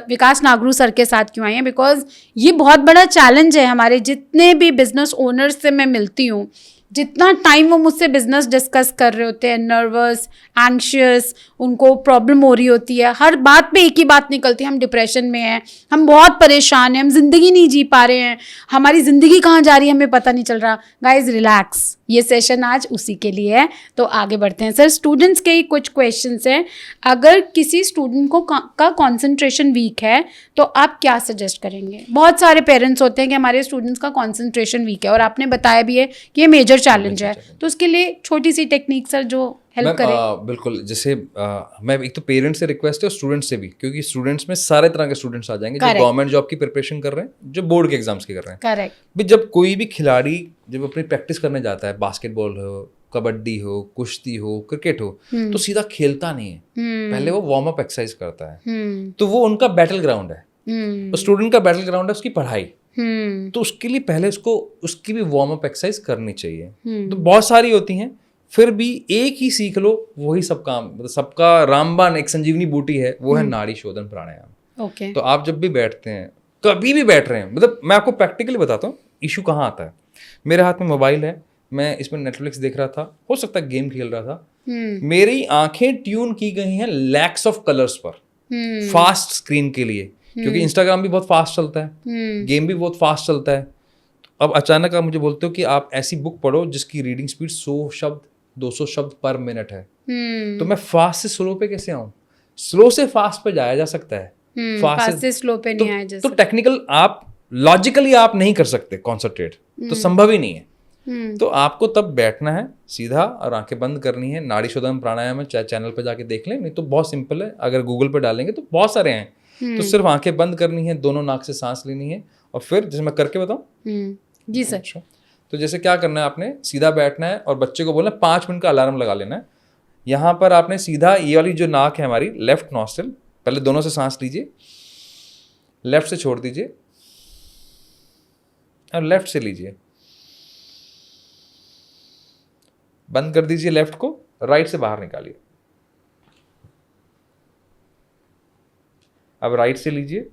विकास नागरू सर के साथ क्यों आई हैं। बिकॉज ये बहुत बड़ा चैलेंज है हमारे जितने भी बिजनेस ओनर्स से मैं मिलती हूँ। जितना टाइम वो मुझसे बिजनेस डिस्कस कर रहे होते हैं, नर्वस, एंग्शियस, उनको प्रॉब्लम हो रही होती है, हर बात पे एक ही बात निकलती है, हम डिप्रेशन में हैं, हम बहुत परेशान हैं, हम जिंदगी नहीं जी पा रहे हैं, हमारी ज़िंदगी कहाँ जा रही है हमें पता नहीं चल रहा। गाइज रिलैक्स, ये सेशन आज उसी के लिए है। तो आगे बढ़ते हैं सर। स्टूडेंट्स के ही कुछ क्वेश्चंस हैं। अगर किसी स्टूडेंट को का कॉन्सेंट्रेशन वीक है तो आप क्या सजेस्ट करेंगे? बहुत सारे पेरेंट्स होते हैं कि हमारे स्टूडेंट्स का कॉन्सेंट्रेशन वीक है और आपने बताया भी है कि ये मेजर चैलेंज है, तो उसके लिए छोटी सी टेक्निक सर जो हेल्प करे। बिल्कुल, जैसे मैं एक तो पेरेंट्स से रिक्वेस्ट है और स्टूडेंट्स से भी, क्योंकि स्टूडेंट्स में सारे तरह के स्टूडेंट्स आ जाएंगे, जो गवर्नमेंट जॉब की प्रिपरेशन कर रहे हैं, जो बोर्ड के एग्जाम्स की कर रहे हैं। करेक्ट। भी जब कोई भी खिलाड़ी जब अपनी प्रैक्टिस करने जाता है, बास्केटबॉल हो, कबड्डी हो, कुश्ती हो, क्रिकेट हो, तो सीधा खेलता नहीं है, पहले वो वार्म अप एक्सरसाइज करता है। तो वो उनका बैटल ग्राउंड है, तो स्टूडेंट का बैटल ग्राउंड है उसकी पढ़ाई। तो उसके लिए पहले उसको उसकी भी वार्म अप एक्सरसाइज करनी चाहिए। तो बहुत सारी होती हैं, फिर भी एक ही सीख लो, वही सब काम, मतलब सबका रामबाण एक संजीवनी बूटी है, वो है नाड़ी शोधन प्राणायाम। ओके। तो आप जब भी बैठते हैं, कभी भी बैठ रहे हैं, मतलब मैं आपको प्रैक्टिकली बताता हूँ इशू कहाँ आता है। मेरे हाथ में मोबाइल है, मैं इसमें नेटफ्लिक्स देख रहा था, हो सकता है गेम खेल रहा था, मेरी आंखें ट्यून की गई हैं लैक्स ऑफ कलर्स पर, फास्ट स्क्रीन के लिए, क्योंकि इंस्टाग्राम भी बहुत फास्ट चलता है, गेम भी बहुत फास्ट चलता है। अब अचानक आप मुझे बोलते हो कि आप ऐसी बुक पढ़ो जिसकी रीडिंग स्पीड 100 शब्द 200 शब्द पर मिनट है, तो मैं फास्ट से स्लो पे कैसे आऊं? स्लो से फास्ट पे जाया जा सकता है, फास्ट से स्लो पे नहीं आया जा सकता। तो टेक्निकल आप लॉजिकली आप नहीं कर सकते कॉन्सेंट्रेट, तो संभव ही नहीं है। तो आपको तब बैठना है सीधा और आंखें बंद करनी है। नाड़ी शोधन प्राणायाम है, चाहे चैनल पे जाके देख लें, नहीं तो बहुत सिंपल है, अगर गूगल पे डालेंगे तो बहुत सारे हैं। तो सिर्फ आंखें बंद करनी है, दोनों नाक से सांस लेनी है, और फिर जैसे मैं करके बताऊं। जी सर। अच्छा, तो जैसे क्या करना है, आपने सीधा बैठना है और बच्चे को बोलना 5 मिनट का अलार्म लगा लेना है। यहाँ पर आपने सीधा ये वाली जो नाक है हमारी, लेफ्ट नॉस्ट्रिल, पहले दोनों से सांस लीजिए, लेफ्ट से छोड़ दीजिए और लेफ्ट से लीजिए, बंद कर दीजिए लेफ्ट को, राइट से बाहर निकालिए। अब राइट से लीजिए,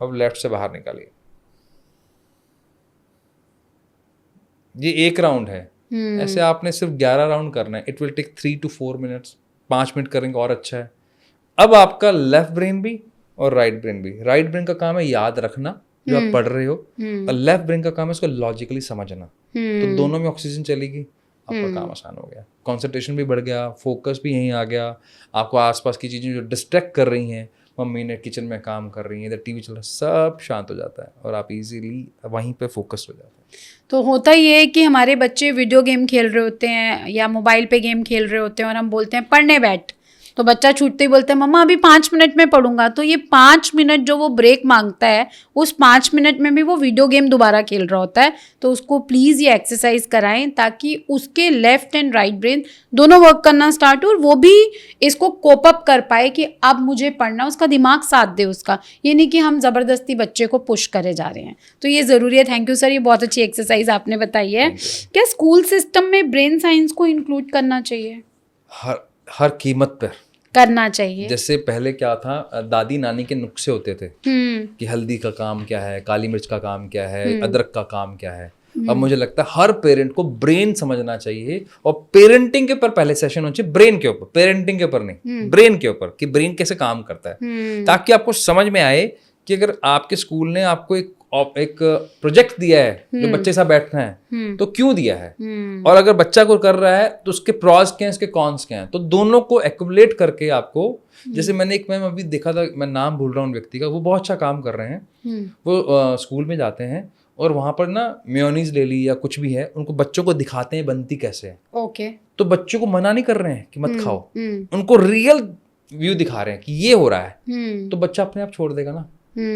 अब लेफ्ट से बाहर निकालिए। ये एक राउंड है, ऐसे आपने सिर्फ 11 राउंड करना है। It will take 3 to 4 minutes, 5 minute करेंगे और अच्छा है। अब आपका लेफ्ट ब्रेन भी और राइट ब्रेन भी, राइट ब्रेन का काम है याद रखना जो आप पढ़ रहे हो, और लेफ्ट ब्रेन का काम है उसको लॉजिकली समझना। तो दोनों में ऑक्सीजन चलेगी, आपका काम आसान हो गया, कंसंट्रेशन भी बढ़ गया, फोकस भी यहीं आ गया। आपको आसपास की चीज़ें जो डिस्ट्रैक्ट कर रही हैं, मम्मी ने किचन में काम कर रही है, इधर टीवी चल रहा है, सब शांत हो जाता है और आप इजीली वहीं पे फोकस हो जाते हैं। तो होता ये है कि हमारे बच्चे वीडियो गेम खेल रहे होते हैं या मोबाइल पे गेम खेल रहे होते हैं और हम बोलते हैं पढ़ने बैठ, तो बच्चा छूटते ही बोलता है मम्मा अभी 5 मिनट में पढ़ूंगा। तो ये 5 मिनट जो वो ब्रेक मांगता है, उस 5 मिनट में भी वो वीडियो गेम दोबारा खेल रहा होता है। तो उसको प्लीज़ ये एक्सरसाइज कराएं ताकि उसके लेफ्ट एंड राइट ब्रेन दोनों वर्क करना स्टार्ट हो और वो भी इसको कोप अप कर पाए कि अब मुझे पढ़ना, उसका दिमाग साथ दे उसका। ये नहीं कि हम ज़बरदस्ती बच्चे को पुश करे जा रहे हैं। तो ये ज़रूरी है। थैंक यू सर, ये बहुत अच्छी एक्सरसाइज आपने बताई है। क्या स्कूल सिस्टम में ब्रेन साइंस को इंक्लूड करना चाहिए? हर कीमत पर, करना चाहिए। जैसे पहले क्या था, दादी नानी के नुस्खे होते थे कि हल्दी का काम क्या है, काली मिर्च का काम क्या है, अदरक का काम क्या है। अब मुझे लगता है हर पेरेंट को ब्रेन समझना चाहिए, और पेरेंटिंग के ऊपर पहले सेशन होना चाहिए, ब्रेन के ऊपर, पेरेंटिंग के ऊपर नहीं, ब्रेन के ऊपर, कि ब्रेन कैसे काम करता है, ताकि आपको समझ में आए कि अगर आपके स्कूल ने आपको एक प्रोजेक्ट दिया है जो बच्चे के साथ बैठना है, तो क्यों दिया है, और अगर बच्चा को कर रहा है तो उसके प्रॉस क्या हैं, उसके कॉन्स क्या हैं, तो दोनों को एक्युमुलेट करके आपको, जैसे मैंने एक मैम अभी देखा था, मैं नाम भूल रहा हूँ व्यक्ति का, वो बहुत अच्छा काम कर रहे हैं, वो स्कूल में जाते हैं और वहां पर ना मेयोनीज ले ली या कुछ भी है, उनको बच्चों को दिखाते हैं बनती कैसे है। ओके। तो बच्चों को मना नहीं कर रहे हैं कि मत खाओ, उनको रियल व्यू दिखा रहे हैं कि ये हो रहा है, तो बच्चा अपने आप छोड़ देगा ना।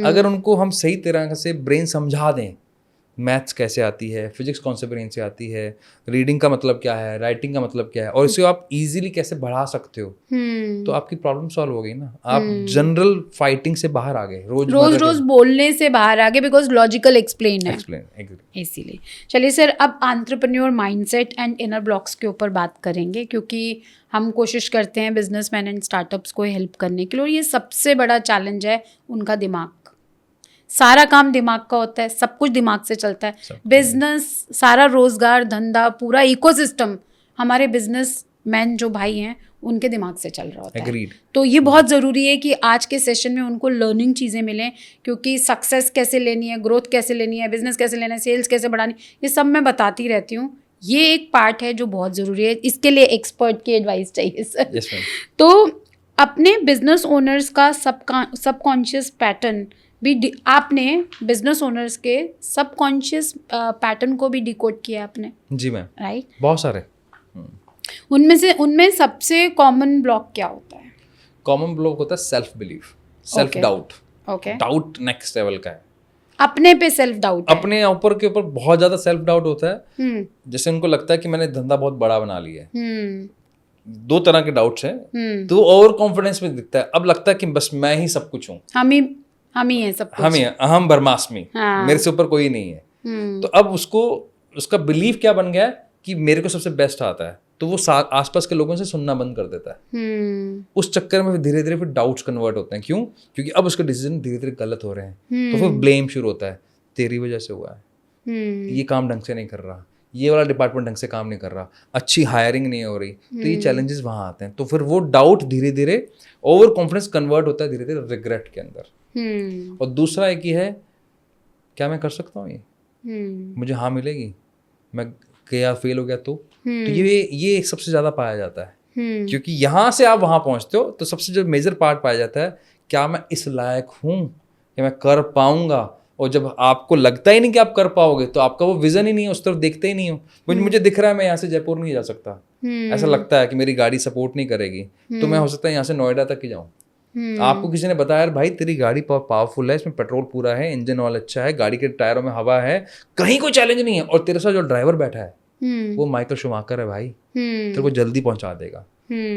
अगर उनको हम सही तरह से ब्रेन समझा दें, मैथ्स कैसे आती है, फिजिक्स कौन से ब्रेन से आती है, रीडिंग का मतलब क्या है, राइटिंग का मतलब क्या है, और इसे आप इजीली कैसे बढ़ा सकते हो, तो आपकी प्रॉब्लम सॉल्व हो गई ना। आप जनरल फाइटिंग से बाहर आ गए, रोज बोलने से बाहर आ गए, बिकॉज लॉजिकल एक्सप्लेन है इसीलिए। चलिए सर, अब entrepreneur mindset and inner blocks के ऊपर बात करेंगे, क्योंकि हम कोशिश करते हैं बिजनेसमैन एंड स्टार्टअप्स को हेल्प करने के लिए, और ये सबसे बड़ा चैलेंज है उनका दिमाग। सारा काम दिमाग का होता है, सब कुछ दिमाग से चलता है, बिजनेस, सारा रोजगार, धंधा, पूरा इकोसिस्टम हमारे बिजनेसमैन जो भाई हैं उनके दिमाग से चल रहा होता है। तो ये बहुत ज़रूरी है कि आज के सेशन में उनको लर्निंग चीज़ें मिलें, क्योंकि सक्सेस कैसे लेनी है, ग्रोथ कैसे लेनी है, बिजनेस कैसे लेना है, सेल्स कैसे बढ़ानी, ये सब मैं बताती रहती हूँ। ये एक पार्ट है जो बहुत ज़रूरी है, इसके लिए एक्सपर्ट की एडवाइस चाहिए सर। तो अपने बिजनेस ओनर्स का सबकॉन्शियस पैटर्न भी, आपने बिजनेस ओनर्स के सबकॉन्शियस पैटर्न को भी डिकोड किया आपने। जी मैम, राइट, बहुत सारे। उनमें सबसे कॉमन ब्लॉक क्या होता है? कॉमन ब्लॉक होता है self belief, self doubt. Okay, doubt next level का है, अपने पे सेल्फ डाउट, अपने ऊपर के ऊपर बहुत ज्यादा सेल्फ डाउट होता है। जैसे उनको लगता है कि मैंने धंधा बहुत बड़ा बना लिया है। दो तरह के डाउट्स हैं, तो ओवर कॉन्फिडेंस में दिखता है, अब लगता है कि बस मैं ही सब कुछ हूँ, हम ही हैं सब कुछ, हम ही हैं, अहम ब्रह्मास्मि, मेरे से ऊपर कोई नहीं है। तो अब उसका बिलीफ क्या बन गया है कि मेरे को सबसे बेस्ट आता है, तो वो आसपास के लोगों से सुनना बंद कर देता है। उस चक्कर में धीरे धीरे फिर डाउट्स कन्वर्ट होते हैं। क्यों? क्योंकि अब उसके डिसीजन धीरे धीरे गलत हो रहे हैं, तो फिर ब्लेम शुरू होता है, तेरी वजह से हुआ है, ये काम ढंग से नहीं कर रहा, ये वाला डिपार्टमेंट ढंग से काम नहीं कर रहा, अच्छी हायरिंग नहीं हो रही, तो ये चैलेंजेस वहाँ आते हैं। तो फिर वो डाउट धीरे धीरे ओवर कॉन्फिडेंस कन्वर्ट होता है धीरे धीरे रिग्रेट के अंदर। और दूसरा एक ही है, क्या मैं कर सकता हूँ ये, मुझे हाँ मिलेगी, मैं क्या फेल हो गया तो ये सबसे ज्यादा पाया जाता है। क्योंकि यहाँ से आप वहाँ पहुँचते हो तो सबसे जो मेजर पार्ट पाया जाता है, क्या मैं इस लायक हूँ, क्या मैं कर पाऊंगा। और जब आपको लगता ही नहीं कि आप कर पाओगे, तो आपका वो विजन ही नहीं है, उस तरफ देखते ही नहीं हो। मुझे दिख रहा है मैं यहाँ से जयपुर नहीं जा सकता, ऐसा लगता है कि मेरी गाड़ी सपोर्ट नहीं करेगी, तो मैं हो सकता है यहाँ से नोएडा तक ही जाऊँ। आपको किसी ने बताया भाई तेरी गाड़ी पावरफुल है, इसमें पेट्रोल पूरा है, इंजन ऑयल अच्छा है, गाड़ी के टायरों में हवा है, कहीं कोई चैलेंज नहीं है, और तेरे साथ जो ड्राइवर बैठा है वो माइकल शूमाकर है भाई, तेरे को जल्दी पहुंचा देगा।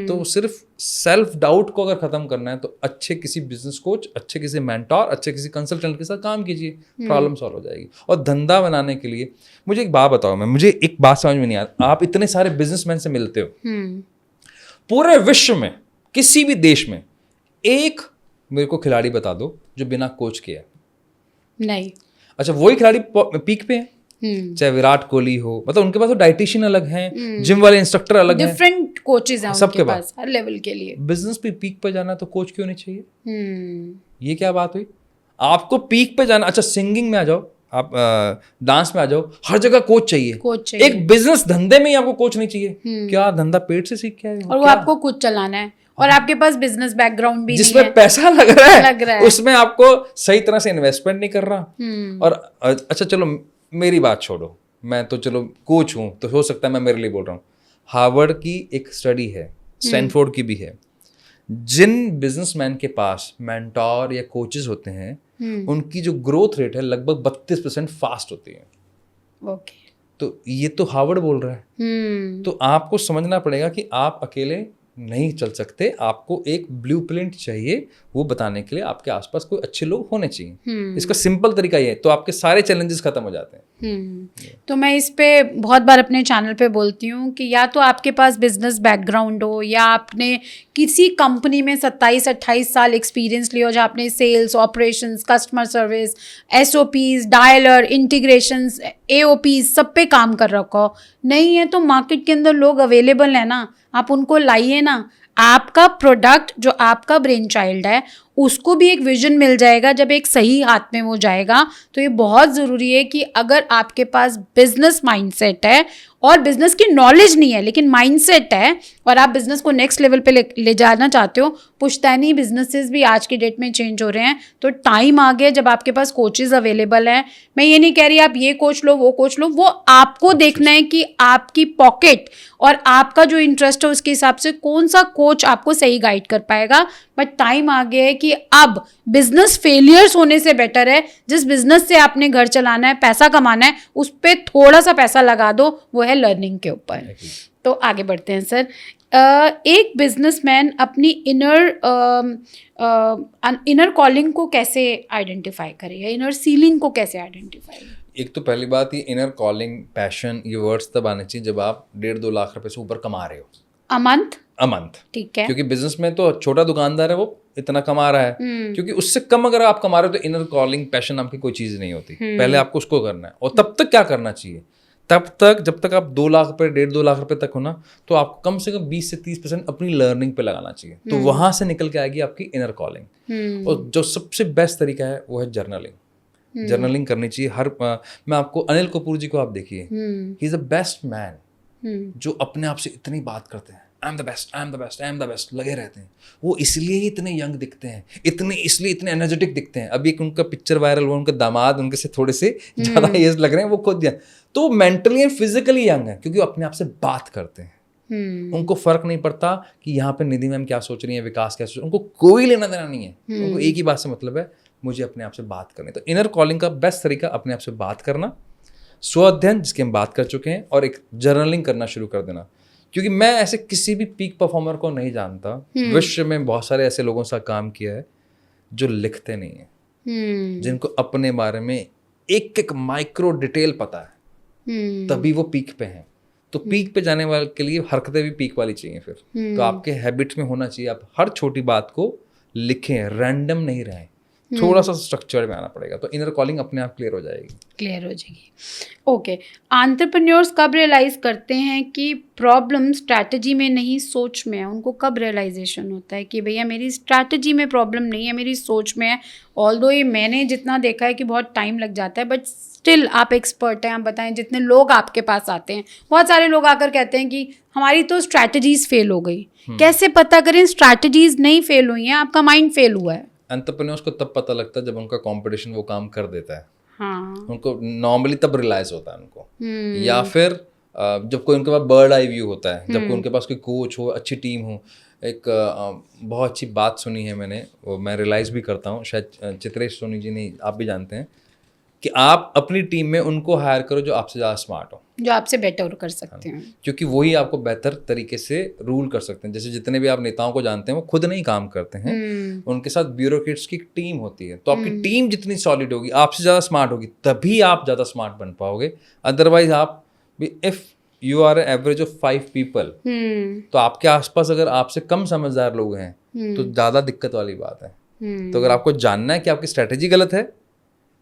तो सिर्फ सेल्फ डाउट को अगर खत्म करना है तो अच्छे किसी बिजनेस कोच, अच्छे किसी मेंटोर, अच्छे किसी कंसल्टेंट के साथ काम कीजिए, प्रॉब्लम सॉल्व हो जाएगी। और धंधा बनाने के लिए मुझे एक बात बताओ, मुझे एक बात समझ में नहीं आती, आप इतने सारे बिजनेसमैन से मिलते हो, पूरे विश्व में किसी भी देश में एक मेरे को खिलाड़ी बता दो जो बिना कोच के है? नहीं। अच्छा, वही खिलाड़ी पीक पे है, चाहे विराट कोहली हो, मतलब उनके पास तो डाइटिशियन अलग हैं, जिम वाले इंस्ट्रक्टर अलग हैं, डिफरेंट कोचेस हैं सबके पास हर लेवल के लिए। बिजनेस पे पीक पे जाना तो कोच क्यों नहीं चाहिए? ये क्या बात हुई? आपको पीक पे जाना, अच्छा सिंगिंग में आ जाओ, आप डांस में आ जाओ, हर जगह कोच चाहिए। एक बिजनेस धंधे में ही आपको कोच नहीं चाहिए? क्या धंधा पेट से सीख के आए हो? और वो आपको खुद चलाना है, और आपके पास बिजनेस बैकग्राउंड भी जिसमें नहीं है, पैसा लग रहा है, उसमें आपको सही तरह से इन्वेस्टमेंट नहीं कर रहा। और अच्छा चलो मेरी बात छोड़ो, मैं तो चलो कोच हूं तो हो सकता है मैं मेरे लिए बोल रहा हूँ। हार्वर्ड की एक स्टडी है, स्टैनफोर्ड की भी है, जिन बिजनेसमैन के पास मेंटोर या कोचेस होते हैं उनकी जो ग्रोथ रेट है लगभग 32% फास्ट होती है। ओके, तो ये तो हार्वर्ड बोल रहा है। तो आपको समझना पड़ेगा कि आप अकेले नहीं चल सकते, आपको एक ब्लूप्रिंट चाहिए, वो बताने के लिए आपके आसपास कोई अच्छे लोग होने चाहिए। इसका सिंपल तरीका ये है, तो आपके सारे चैलेंजेस खत्म हो जाते हैं। तो मैं इस पे बहुत बार अपने चैनल पे बोलती हूँ कि या तो आपके पास बिजनेस बैकग्राउंड हो या आपने किसी कंपनी में 27-28 साल एक्सपीरियंस लिया हो जहाँ आपने sales, operations, customer service, SOPs, dialler, integrations, AOPs सब पे काम कर रखा हो। नहीं है तो मार्केट के अंदर लोग अवेलेबल है ना, आप उनको लाइए ना। आपका प्रोडक्ट जो आपका ब्रेन चाइल्ड है उसको भी एक विजन मिल जाएगा जब एक सही हाथ में वो जाएगा। तो ये बहुत ज़रूरी है कि अगर आपके पास बिजनेस माइंडसेट है और बिजनेस की नॉलेज नहीं है लेकिन माइंडसेट है और आप बिजनेस को नेक्स्ट लेवल पे ले जाना चाहते हो, पुश्तैनी बिजनेसेस भी आज के डेट में चेंज हो रहे हैं। तो टाइम आ गया जब आपके पास कोचेस अवेलेबल हैं। मैं ये नहीं कह रही आप ये कोच लो वो कोच लो, वो आपको देखना है कि आपकी पॉकेट और आपका जो इंटरेस्ट है उसके हिसाब से कौन सा कोच आपको सही गाइड कर पाएगा। बट टाइम आ गया है कि अब बिजनेस फेलियर्स होने से बेटर है जिस बिजनेस से आपने घर चलाना है, पैसा कमाना है, उस पर थोड़ा सा पैसा लगा दो, वो है लर्निंग के ऊपर। तो आगे बढ़ते हैं सर। एक बिजनेसमैन अपनी इनर कॉलिंग को कैसे आइडेंटिफाई करे या इनर सीलिंग को कैसे आइडेंटिफाई? एक तो पहली बात, ये इनर कॉलिंग, पैशन, ये वर्ड्स तब आने चाहिए जब आप 1.5-2 लाख रुपए से ऊपर कमा रहे हो अ मंथ। ठीक है, क्योंकि बिजनेस में तो छोटा दुकानदार है वो इतना कमा रहा है, क्योंकि उससे कम अगर आप कमा रहे हो तो इनर कॉलिंग, पैशन नाम की कोई चीज नहीं होती। पहले आपको उसको करना है। और तब तक क्या करना चाहिए, तब तक जब तक आप 2 लाख रुपए 1.5-2 लाख रुपए तक हो ना, तो आपको कम से कम 20 से 30% अपनी लर्निंग पे लगाना चाहिए। तो वहां से निकल के आएगी आपकी इनर कॉलिंग। और जो सबसे बेस्ट तरीका है वो है जर्नलिंग। जर्नलिंग करनी चाहिए। मैं आपको अनिल कपूर जी को आप देखिए, he is the best man जो अपने आप से इतनी बात करते हैं, I am the best, I am the best, I am the best लगे रहते हैं। वो इसलिए ही इतने यंग दिखते हैं, इसलिए इतने एनर्जेटिक दिखते हैं। अभी एक उनका पिक्चर वायरल हुआ, उनके दामाद उनके से थोड़े से ज्यादा एज लग रहे हैं, वो खुद तो मेंटली एंड फिजिकली यंग है क्योंकि वो अपने आप से बात करते हैं। उनको फर्क नहीं पड़ता कि यहाँ पे निधि मैम क्या सोच रही है, विकास क्या सोच रही है, उनको कोई लेना देना नहीं है। उनको एक ही बात से मतलब है, मुझे अपने आप से बात करनी। तो इनर कॉलिंग का बेस्ट तरीका अपने आप से बात करना, स्व अध्ययन जिसके हम बात कर चुके हैं, और एक जर्नलिंग करना शुरू कर देना। क्योंकि मैं ऐसे किसी भी पीक परफॉर्मर को नहीं जानता, विश्व में बहुत सारे ऐसे लोगों से काम किया है जो लिखते नहीं है, जिनको अपने बारे में एक एक माइक्रो डिटेल पता है, तभी वो पीक पे हैं। तो पीक पे जाने वाले के लिए हरकतें भी पीक वाली चाहिए फिर। तो आपके हैबिट्स में होना चाहिए, आप हर छोटी बात को लिखें, रैंडम नहीं रहें, थोड़ा सा स्ट्रक्चर में आना पड़ेगा। तो इनर कॉलिंग अपने आप क्लियर हो जाएगी। ओके, एंटरप्रेन्योर्स कब रियलाइज करते हैं कि प्रॉब्लम स्ट्रैटेजी में नहीं सोच में है? उनको कब रियलाइजेशन होता है कि भैया मेरी स्ट्रैटेजी में प्रॉब्लम नहीं है, मेरी सोच में है? ऑल्दो ये मैंने जितना देखा है कि बहुत टाइम लग जाता है, बट स्टिल आप एक्सपर्ट हैं, आप बताएं जितने लोग आपके पास आते हैं, बहुत सारे लोग आकर कहते हैं कि हमारी तो स्ट्रैटेजीज फेल हो गई। कैसे पता करें स्ट्रैटेजीज नहीं फेल हुई हैं, आपका माइंड फेल हुआ है? एंटरप्रेन्योर्स को तब पता लगता है जब उनका कंपटीशन वो काम कर देता है। हाँ। उनको नॉर्मली तब रियलाइज होता है उनको, या फिर जब कोई उनके पास बर्ड आई व्यू होता है, जब कोई उनके पास कोई कोच हो, अच्छी टीम हो। एक बहुत अच्छी बात सुनी है मैंने, वो मैं रियलाइज भी करता हूँ, शायद चित्रेश सोनी जी ने, आप भी जानते हैं, कि आप अपनी टीम में उनको हायर करो जो आपसे ज़्यादा स्मार्ट हो, जो आपसे बेटर कर सकते हैं, क्योंकि वही आपको बेहतर तरीके से रूल कर सकते हैं। जैसे जितने भी आप नेताओं को जानते हैं वो खुद नहीं काम करते हैं, उनके साथ ब्यूरोक्रेट्स की टीम होती है। तो आपकी टीम जितनी सॉलिड होगी, आपसे ज़्यादा स्मार्ट होगी, तभी आप ज़्यादा स्मार्ट बन पाओगे। अदरवाइज आप भी, if you are average of 5 people, तो आपके आसपास अगर आपसे कम समझदार लोग हैं तो ज़्यादा दिक्कत वाली बात है। तो अगर आपको जानना है कि आपकी स्ट्रैटेजी गलत है,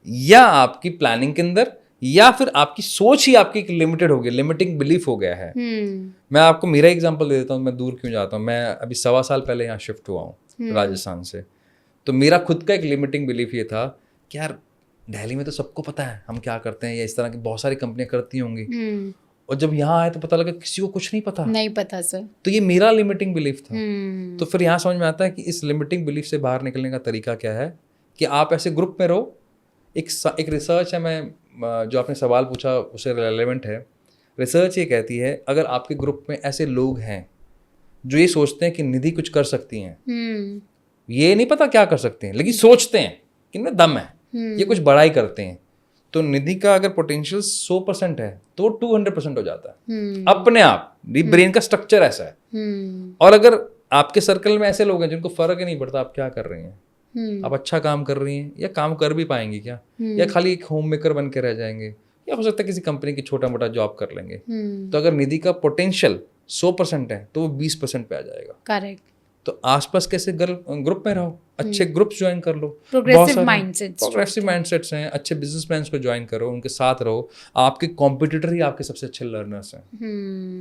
या आपकी प्लानिंग के अंदर, या फिर आपकी सोच ही आपकी लिमिटेड हो गई, लिमिटिंग बिलीफ हो गया है। मैं आपको मेरा एग्जांपल दे देता हूँ, मैं दूर क्यों जाता हूँ। मैं अभी 1.25 साल पहले यहाँ शिफ्ट हुआ हूँ राजस्थान से। तो मेरा खुद का एक लिमिटिंग बिलीफ ये था कि यार दिल्ली में तो सबको पता है हम क्या करते हैं, या इस तरह की बहुत सारी कंपनियां करती होंगी, और जब यहाँ आए तो पता लगा किसी को कुछ नहीं पता सर। तो ये मेरा लिमिटिंग बिलीफ था। तो फिर यहाँ समझ में आता है कि इस लिमिटिंग बिलीफ से बाहर निकलने का तरीका क्या है, कि आप ऐसे ग्रुप में रहो। एक रिसर्च है, मैं जो आपने सवाल पूछा उससे रेलेवेंट है। रिसर्च ये कहती है, अगर आपके ग्रुप में ऐसे लोग हैं जो ये सोचते हैं कि निधि कुछ कर सकती हैं, ये नहीं पता क्या कर सकते हैं, लेकिन सोचते हैं कि इनमें दम है, ये कुछ बड़ा ही करते हैं, तो निधि का अगर पोटेंशियल 100% है तो वो 200% हो जाता है अपने आप। ब्रेन का स्ट्रक्चर ऐसा है। और अगर आपके सर्कल में ऐसे लोग हैं जिनको फर्क ही नहीं पड़ता आप क्या कर रही हैं, आप अच्छा काम कर रही हैं या काम कर भी पाएंगी क्या, या खाली एक होम मेकर बन के रह जाएंगे, या हो सकता है किसी कंपनी की छोटा मोटा जॉब कर लेंगे। तो अगर निधि का पोटेंशियल 100% है तो वो 20% पे आ जाएगा। करेक्ट। तो आसपास कैसे ग्रुप में रहो, अच्छे ग्रुप्स ज्वाइन कर लो, प्रोग्रेसिव माइंडसेट्स हैं, अच्छे बिजनेसमैन को ज्वाइन करो, उनके साथ रहो। आपके कॉम्पिटिटर ही आपके सबसे अच्छे लर्नर्स हैं,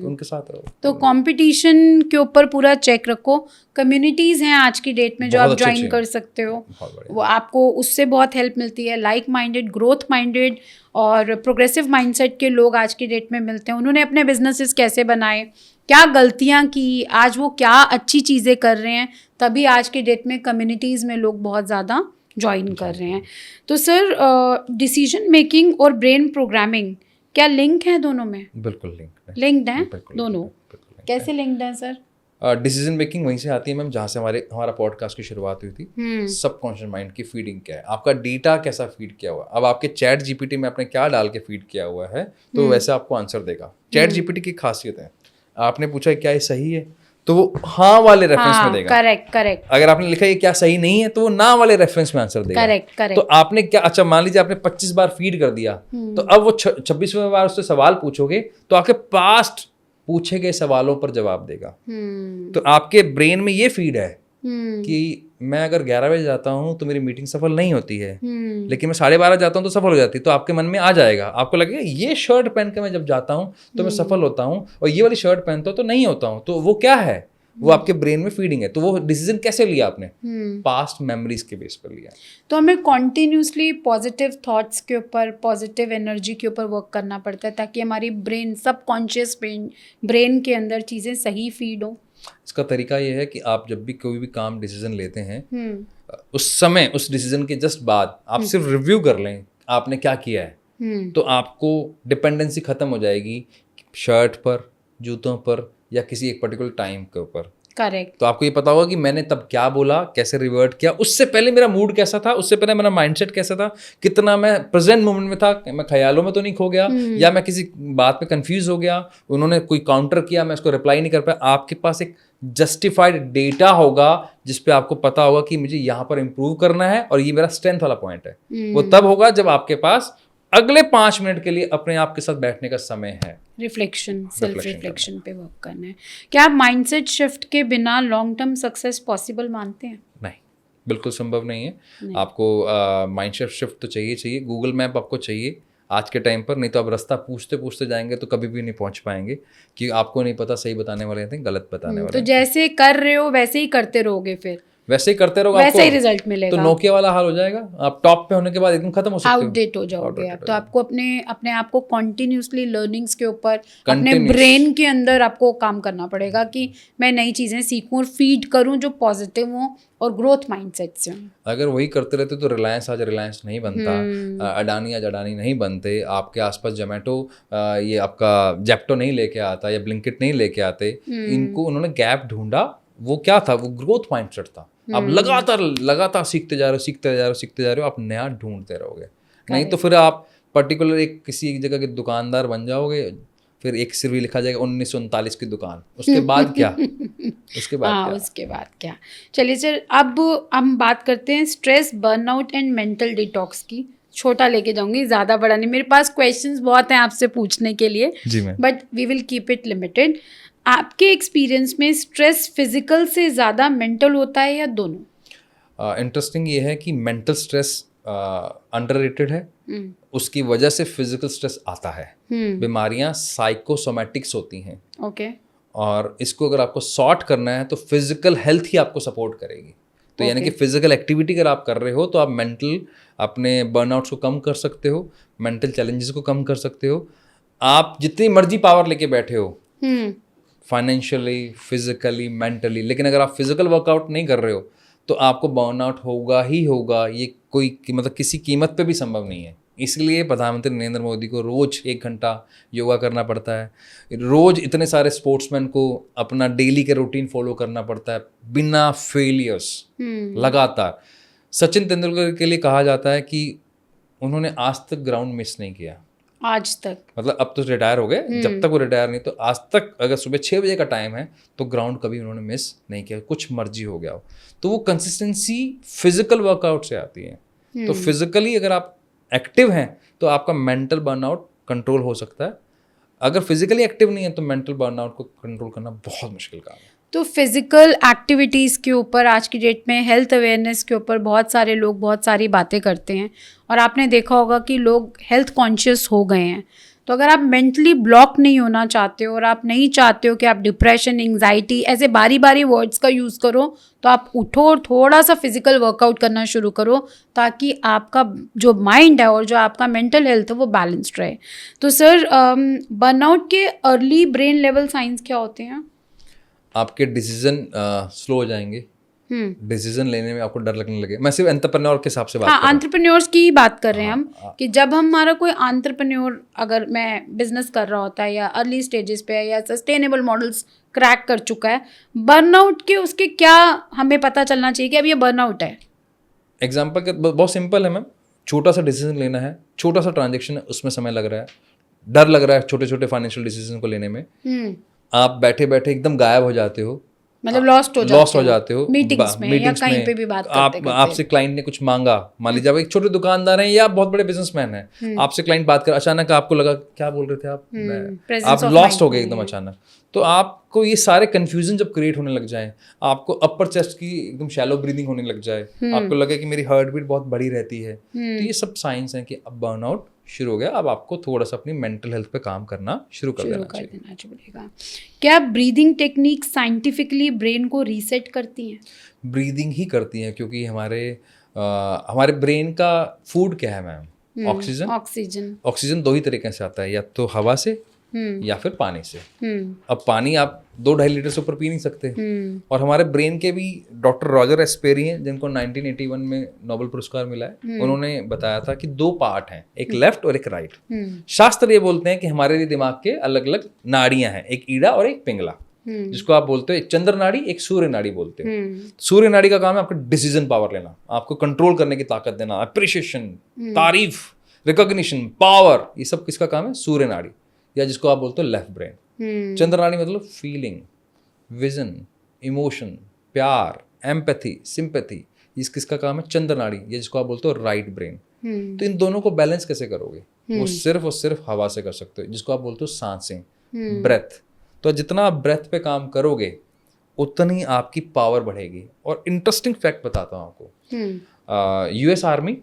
तो उनके साथ रहो। तो कंपटीशन के ऊपर पूरा चेक रखो। कम्युनिटीज हैं आज की डेट में जो आप ज्वाइन कर सकते हो, वो आपको उससे बहुत हेल्प मिलती है। लाइक माइंडेड, ग्रोथ माइंडेड और प्रोग्रेसिव माइंडसेट के लोग आज की डेट में मिलते हैं। उन्होंने अपने बिजनेसेस कैसे बनाए, क्या गलतियां की, आज वो क्या अच्छी चीज़ें कर रहे हैं, तभी आज की डेट में कम्युनिटीज़ में लोग बहुत ज़्यादा ज्वाइन कर रहे हैं। तो सर, डिसीजन मेकिंग और ब्रेन प्रोग्रामिंग क्या लिंक है दोनों में? बिल्कुल लिंक्ड हैं दोनों। कैसे लिंक्ड हैं सर? डिसीजन मेकिंग वहीं से आती है मैम जहाँ से हमारा पॉडकास्ट की शुरुआत हुई थी। सबकॉन्शियस माइंड की फीडिंग क्या है, आपका डेटा कैसा फीड किया हुआ है। अब आपके चैट जीपीटी में आपने क्या डाल के फीड किया हुआ है, तो वैसे आपको आंसर देगा। चैट जीपीटी की खासियत है, आपने पूछा क्या ये सही है, तो वो हाँ वाले रेफरेंस में देगा। करेक्ट। अगर आपने लिखा ये क्या सही नहीं है, तो वो ना वाले रेफरेंस में आंसर देगा। करेक्ट। तो आपने क्या, अच्छा मान लीजिए आपने 25 बार फीड कर दिया, तो अब वो 26वें बार उससे सवाल पूछोगे तो आपके पास्ट पूछे गए सवालों पर जवाब देगा। तो आपके ब्रेन में ये फीड है कि मैं अगर 11 बजे जाता हूँ तो मेरी मीटिंग सफल नहीं होती है, लेकिन मैं 12:30 जाता हूँ तो सफल हो जाती है। तो आपके मन में आ जाएगा, आपको लगेगा ये शर्ट पहन के मैं जब जाता हूँ तो मैं सफल होता हूँ, और ये वाली शर्ट पहनता हूँ तो नहीं होता हूँ। तो वो क्या है, वो आपके ब्रेन में फीडिंग है। तो वो डिसीजन कैसे लिया आपने? पास्ट मेमोरीज के बेस पर लिया। तो हमें कॉन्टिन्यूसली पॉजिटिव थॉट्स के ऊपर, पॉजिटिव एनर्जी के ऊपर वर्क करना पड़ता है ताकि हमारी ब्रेन, सबकॉन्शियस ब्रेन के अंदर चीज़ें सही फीड हो। इसका तरीका ये है कि आप जब भी कोई भी काम डिसीजन लेते हैं, उस समय उस डिसीजन के जस्ट बाद आप सिर्फ रिव्यू कर लें आपने क्या किया है। तो आपको डिपेंडेंसी खत्म हो जाएगी शर्ट पर, जूतों पर, या किसी एक पर्टिकुलर टाइम के ऊपर। करेक्ट। तो आपको ये पता होगा कि मैंने तब क्या बोला, कैसे रिवर्ट किया, उससे पहले मेरा मूड कैसा था, उससे पहले मेरा माइंडसेट कैसा था, कितना मैं प्रेजेंट मोमेंट में था, मैं ख्यालों में तो नहीं खो गया, या मैं किसी बात पे कंफ्यूज हो गया, उन्होंने कोई काउंटर किया, मैं उसको रिप्लाई नहीं कर पाया। आपके पास एक जस्टिफाइड डेटा होगा जिसपे आपको पता होगा कि मुझे यहाँ पर इंप्रूव करना है और ये मेरा स्ट्रेंथ वाला पॉइंट है। वो तब होगा जब आपके पास अगले 5 मिनट के लिए अपने आप के साथ बैठने का समय है। सेल्फ रिफ्लेक्शन पे वर्क करना है। क्या आप माइंडसेट शिफ्ट के बिना लॉन्ग टर्म सक्सेस पॉसिबल मानते हैं? नहीं, बिल्कुल संभव नहीं है। आपको माइंडसेट शिफ्ट तो चाहिए। गूगल मैप आपको चाहिए आज के टाइम पर, नहीं तो आप रास्ता पूछते पूछते जाएंगे तो कभी भी नहीं पहुंच पाएंगे, कि आपको नहीं पता सही बताने वाले हैं गलत बताने वाले। तो जैसे कर रहे हो वैसे ही करते रहोगे, फिर वैसे ही करते रहोगे, वैसे ही रिजल्ट मिलेगा। तो नोकिया वाला हाल हो जाएगा, आप टॉप पे होने के बाद एकदम खत्म हो सकते हो, आउटडेट हो जाओगे आप। तो आपको अपने आप को कॉन्टिन्यूसली लर्निंग्स के ऊपर, अपने ब्रेन के अंदर आपको काम करना पड़ेगा कि मैं नई चीज़ें सीखूं और फीड करूं जो पॉजिटिव हों और ग्रोथ माइंडसेट से हों। अगर वही करते रहते तो रिलायंस आज रिलायंस नहीं बनता, अडानी आज अडानी नहीं बनते, आपके आसपास जोमेटो, ये आपका जेप्टो नहीं लेके आता, या ब्लिंकिट नहीं लेके आते। इनको उन्होंने गैप ढूंढा, वो क्या था, वो ग्रोथ माइंडसेट था। आप लगातार सीखते जा रहे हो, आप नया ढूंढते रहोगे। नहीं तो फिर आप पर्टिकुलर किसी एक जगह के दुकानदार बन जाओगे, फिर एक सिर्फ लिखा जाएगा 1939 की दुकान, उसके बाद क्या? उसके बाद क्या? चलिए सर, अब हम बात करते हैं stress, burnout and mental detox की। छोटा लेके जाऊंगी, ज़्यादा बड़ा नहीं। मेरे पास क्वेश्चंस बहुत हैं आपसे पूछने के लिए, but we will keep it limited. आपके एक्सपीरियंस में स्ट्रेस फिजिकल से ज़्यादा मेंटल होता है या दोनों? इंटरेस्टिंग ये है कि मेंटल स्ट्रेस अंडररेटेड है, उसकी वजह से फिजिकल स्ट्रेस आता है। बीमारियां साइकोसोमैटिक्स होती हैं। ओके। और इसको अगर आपको सॉर्ट करना है तो फिजिकल हेल्थ ही आपको सपोर्ट करेगी। तो यानी कि फिजिकल एक्टिविटी अगर आप कर रहे हो तो आप मेंटल अपने बर्नआउट्स को कम कर सकते हो, मेंटल चैलेंजेस को कम कर सकते हो। आप जितनी मर्जी पावर लेके बैठे हो, फाइनेंशियली, फिजिकली, मेंटली, लेकिन अगर आप फिजिकल वर्कआउट नहीं कर रहे हो तो आपको बर्नआउट होगा ही होगा। ये कोई मतलब किसी कीमत पे भी संभव नहीं है। इसलिए प्रधानमंत्री नरेंद्र मोदी को रोज 1 घंटा योगा करना पड़ता है, रोज इतने सारे स्पोर्ट्समैन को अपना डेली के रूटीन फॉलो करना पड़ता है बिना फेलियर्स, लगातार। सचिन तेंदुलकर के लिए कहा जाता है कि उन्होंने आज तक ग्राउंड मिस नहीं किया, आज तक। मतलब अब तो रिटायर हो गए, जब तक वो रिटायर नहीं, तो आज तक अगर सुबह 6 बजे का टाइम है तो ग्राउंड कभी उन्होंने मिस नहीं किया, कुछ मर्जी हो गया हो। तो वो कंसिस्टेंसी फिजिकल वर्कआउट से आती है। तो फिजिकली अगर आप एक्टिव हैं तो आपका मेंटल बर्नआउट कंट्रोल हो सकता है। अगर फिजिकली एक्टिव नहीं है तो मेंटल बर्नआउट को कंट्रोल करना बहुत मुश्किल काम है। तो फिजिकल एक्टिविटीज़ के ऊपर आज की डेट में हेल्थ अवेयरनेस के ऊपर बहुत सारे लोग बहुत सारी बातें करते हैं और आपने देखा होगा कि लोग हेल्थ कॉन्शियस हो गए हैं। तो अगर आप मेंटली ब्लॉक नहीं होना चाहते हो और आप नहीं चाहते हो कि आप डिप्रेशन, एंग्जाइटी ऐसे बारी बारी वर्ड्स का यूज़ करो, तो आप उठो और थोड़ा सा फिजिकल वर्कआउट करना शुरू करो ताकि आपका जो माइंड है और जो आपका मेंटल हेल्थ है वो बैलेंस्ड रहे। तो सर, बर्नआउट के अर्ली ब्रेन लेवल साइंस क्या होते हैं? आपके डिसीजन स्लो हो जाएंगे, डिसीजन लेने में आपको डर लगने लगे। मैं सिर्फ एंटरप्रेन्योर के हिसाब से बात कर रहा हूं। एंटरप्रेन्योर्स की ही बात कर रहे हैं हम कि जब हमारा कोई एंटरप्रेन्योर अगर मैं बिजनेस कर रहा होता है या अर्ली स्टेजेस पे है या सस्टेनेबल मॉडल्स क्रैक कर चुका है, बर्नआउट के उसके क्या हमें पता चलना चाहिए कि अब ये बर्नआउट है? एग्जाम्पल के बहुत सिंपल है मैम, छोटा सा डिसीजन लेना है, छोटा सा ट्रांजेक्शन है, उसमें समय लग रहा है, डर लग रहा है छोटे छोटे फाइनेंशियल डिसीजन को लेने में, आप बैठे बैठे एकदम गायब हो जाते हो, मतलब लॉस्ट हो जाते हो मीटिंग्स में या कहीं पे भी बात करते आपसे क्लाइंट ने कुछ मांगा, मान लीजिए आप एक छोटे दुकानदार हैं या आप बहुत बड़े बिजनेसमैन हैं, आपसे क्लाइंट बात कर, अचानक आपको लगा क्या बोल रहे थे आप लॉस्ट हो गए एकदम अचानक। तो आपको ये सारे कंफ्यूजन जब क्रिएट होने लग जाए, आपको अपर चेस्ट की एकदम शैलो ब्रीदिंग होने लग जाए, आपको लगे कि मेरी हार्ट बीट बहुत बड़ी रहती है, तो ये सब साइंस हैं कि अब बर्नआउट शुरू हो गया, अब आपको थोड़ा सा अपनी मेंटल हेल्थ पे काम करना शुरू कर देना चाहिए। क्या ब्रीदिंग टेक्निक साइंटिफिकली ब्रेन को रीसेट करती हैं? ब्रीदिंग ही करती हैं, क्योंकि हमारे ब्रेन का फूड क्या है मैम? ऑक्सीजन दो ही तरीके से आता है, या तो हवा से या फिर पानी से। अब पानी आप 2-2.5 लीटर से ऊपर पी नहीं सकते। और हमारे ब्रेन के भी डॉक्टर रॉजर एस्पेरी हैं, जिनको 1981 में नोबेल पुरस्कार मिला है, उन्होंने बताया था कि 2 पार्ट हैं, एक लेफ्ट और एक राइट। शास्त्र ये बोलते हैं कि हमारे लिए दिमाग के अलग अलग नाड़ियां हैं, एक ईड़ा और एक पिंगला, जिसको आप बोलते हो एक चंद्र नाड़ी, एक सूर्य नाड़ी बोलते हो। सूर्य नाड़ी का काम है आपका डिसीजन पावर लेना, आपको कंट्रोल करने की ताकत देना, अप्रिशिएशन, तारीफ, रिकॉग्निशन, पावर, ये सब किसका काम है? सूर्य नाड़ी, या जिसको आप बोलते हो लेफ्ट ब्रेन। चंद्र नाड़ी मतलब फीलिंग, विजन, इमोशन, प्यार, एम्पैथी, सिंपैथी, ये किसका काम है? चंद्र नाड़ी, या जिसको आप बोलते हो राइट ब्रेन। तो इन दोनों को बैलेंस कैसे करोगे? वो सिर्फ और सिर्फ हवा से कर सकते हो, जिसको आप बोलते हो सांसें, ब्रेथ। तो जितना आप ब्रेथ पे काम करोगे उतनी आपकी पावर बढ़ेगी। और इंटरेस्टिंग फैक्ट बताता हूँ आपको, यूएस आर्मी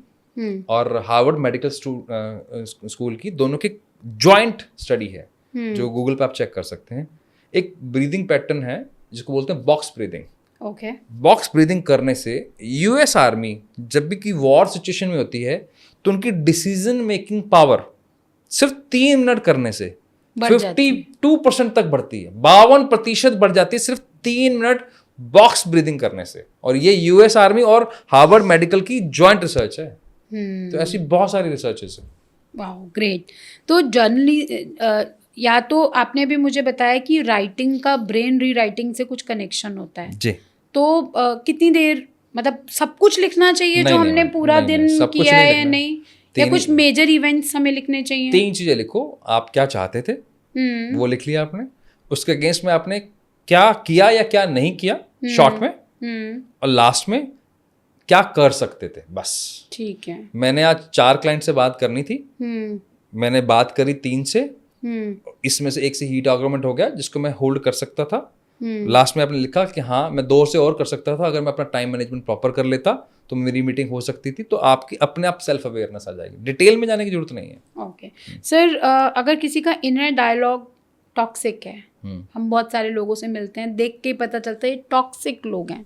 और हार्वर्ड मेडिकल स्कूल की दोनों की जॉइंट स्टडी है, जो गूगल पे आप चेक कर सकते हैं। एक ब्रीदिंग पैटर्न है जिसको बोलते हैं बॉक्स ब्रीदिंग। बॉक्स ब्रीदिंग करने से यूएस आर्मी जब भी की वॉर सिचुएशन में होती है तो उनकी डिसीजन मेकिंग पावर सिर्फ 3 मिनट करने से 52% तक बढ़ती है, 52% बढ़ जाती है सिर्फ 3 मिनट बॉक्स ब्रीदिंग करने से। और ये यूएस आर्मी और हार्वर्ड मेडिकल की जॉइंट रिसर्च है। तो ऐसी बहुत सारी रिसर्चेस है। वाह, ग्रेट। तो जनरली या तो आपने भी मुझे बताया कि राइटिंग का ब्रेन रीराइटिंग से कुछ कनेक्शन होता है जी। तो कितनी देर, मतलब सब कुछ लिखना चाहिए जो हमने पूरा दिन किया है या नहीं, या कुछ मेजर इवेंट्स हमें लिखने चाहिए? 3 चीजें लिखो। आप क्या चाहते थे वो लिख लिया आपने, उसके अगेंस्ट में आपने क्या किया या क्या नहीं किया शॉर्ट में, और लास्ट में क्या कर सकते थे, बस। ठीक है। मैंने आज 4 क्लाइंट से बात करनी थी, मैंने बात करी 3 से, इसमें से एक से हीट आर्गुमेंट हो गया जिसको मैं होल्ड कर सकता था। लास्ट में आपने लिखा कि हाँ मैं 2 से और कर सकता था, अगर मैं अपना टाइम मैनेजमेंट प्रॉपर कर लेता तो मेरी मीटिंग हो सकती थी। तो आपकी अपने आप सेल्फ अवेयरनेस आ जाएगी, डिटेल में जाने की जरूरत नहीं है। ओके सर, अगर किसी का इनर डायलॉग टॉक्सिक है, हम बहुत सारे लोगों से मिलते हैं, देख के पता चलता है ये टॉक्सिक लोग हैं,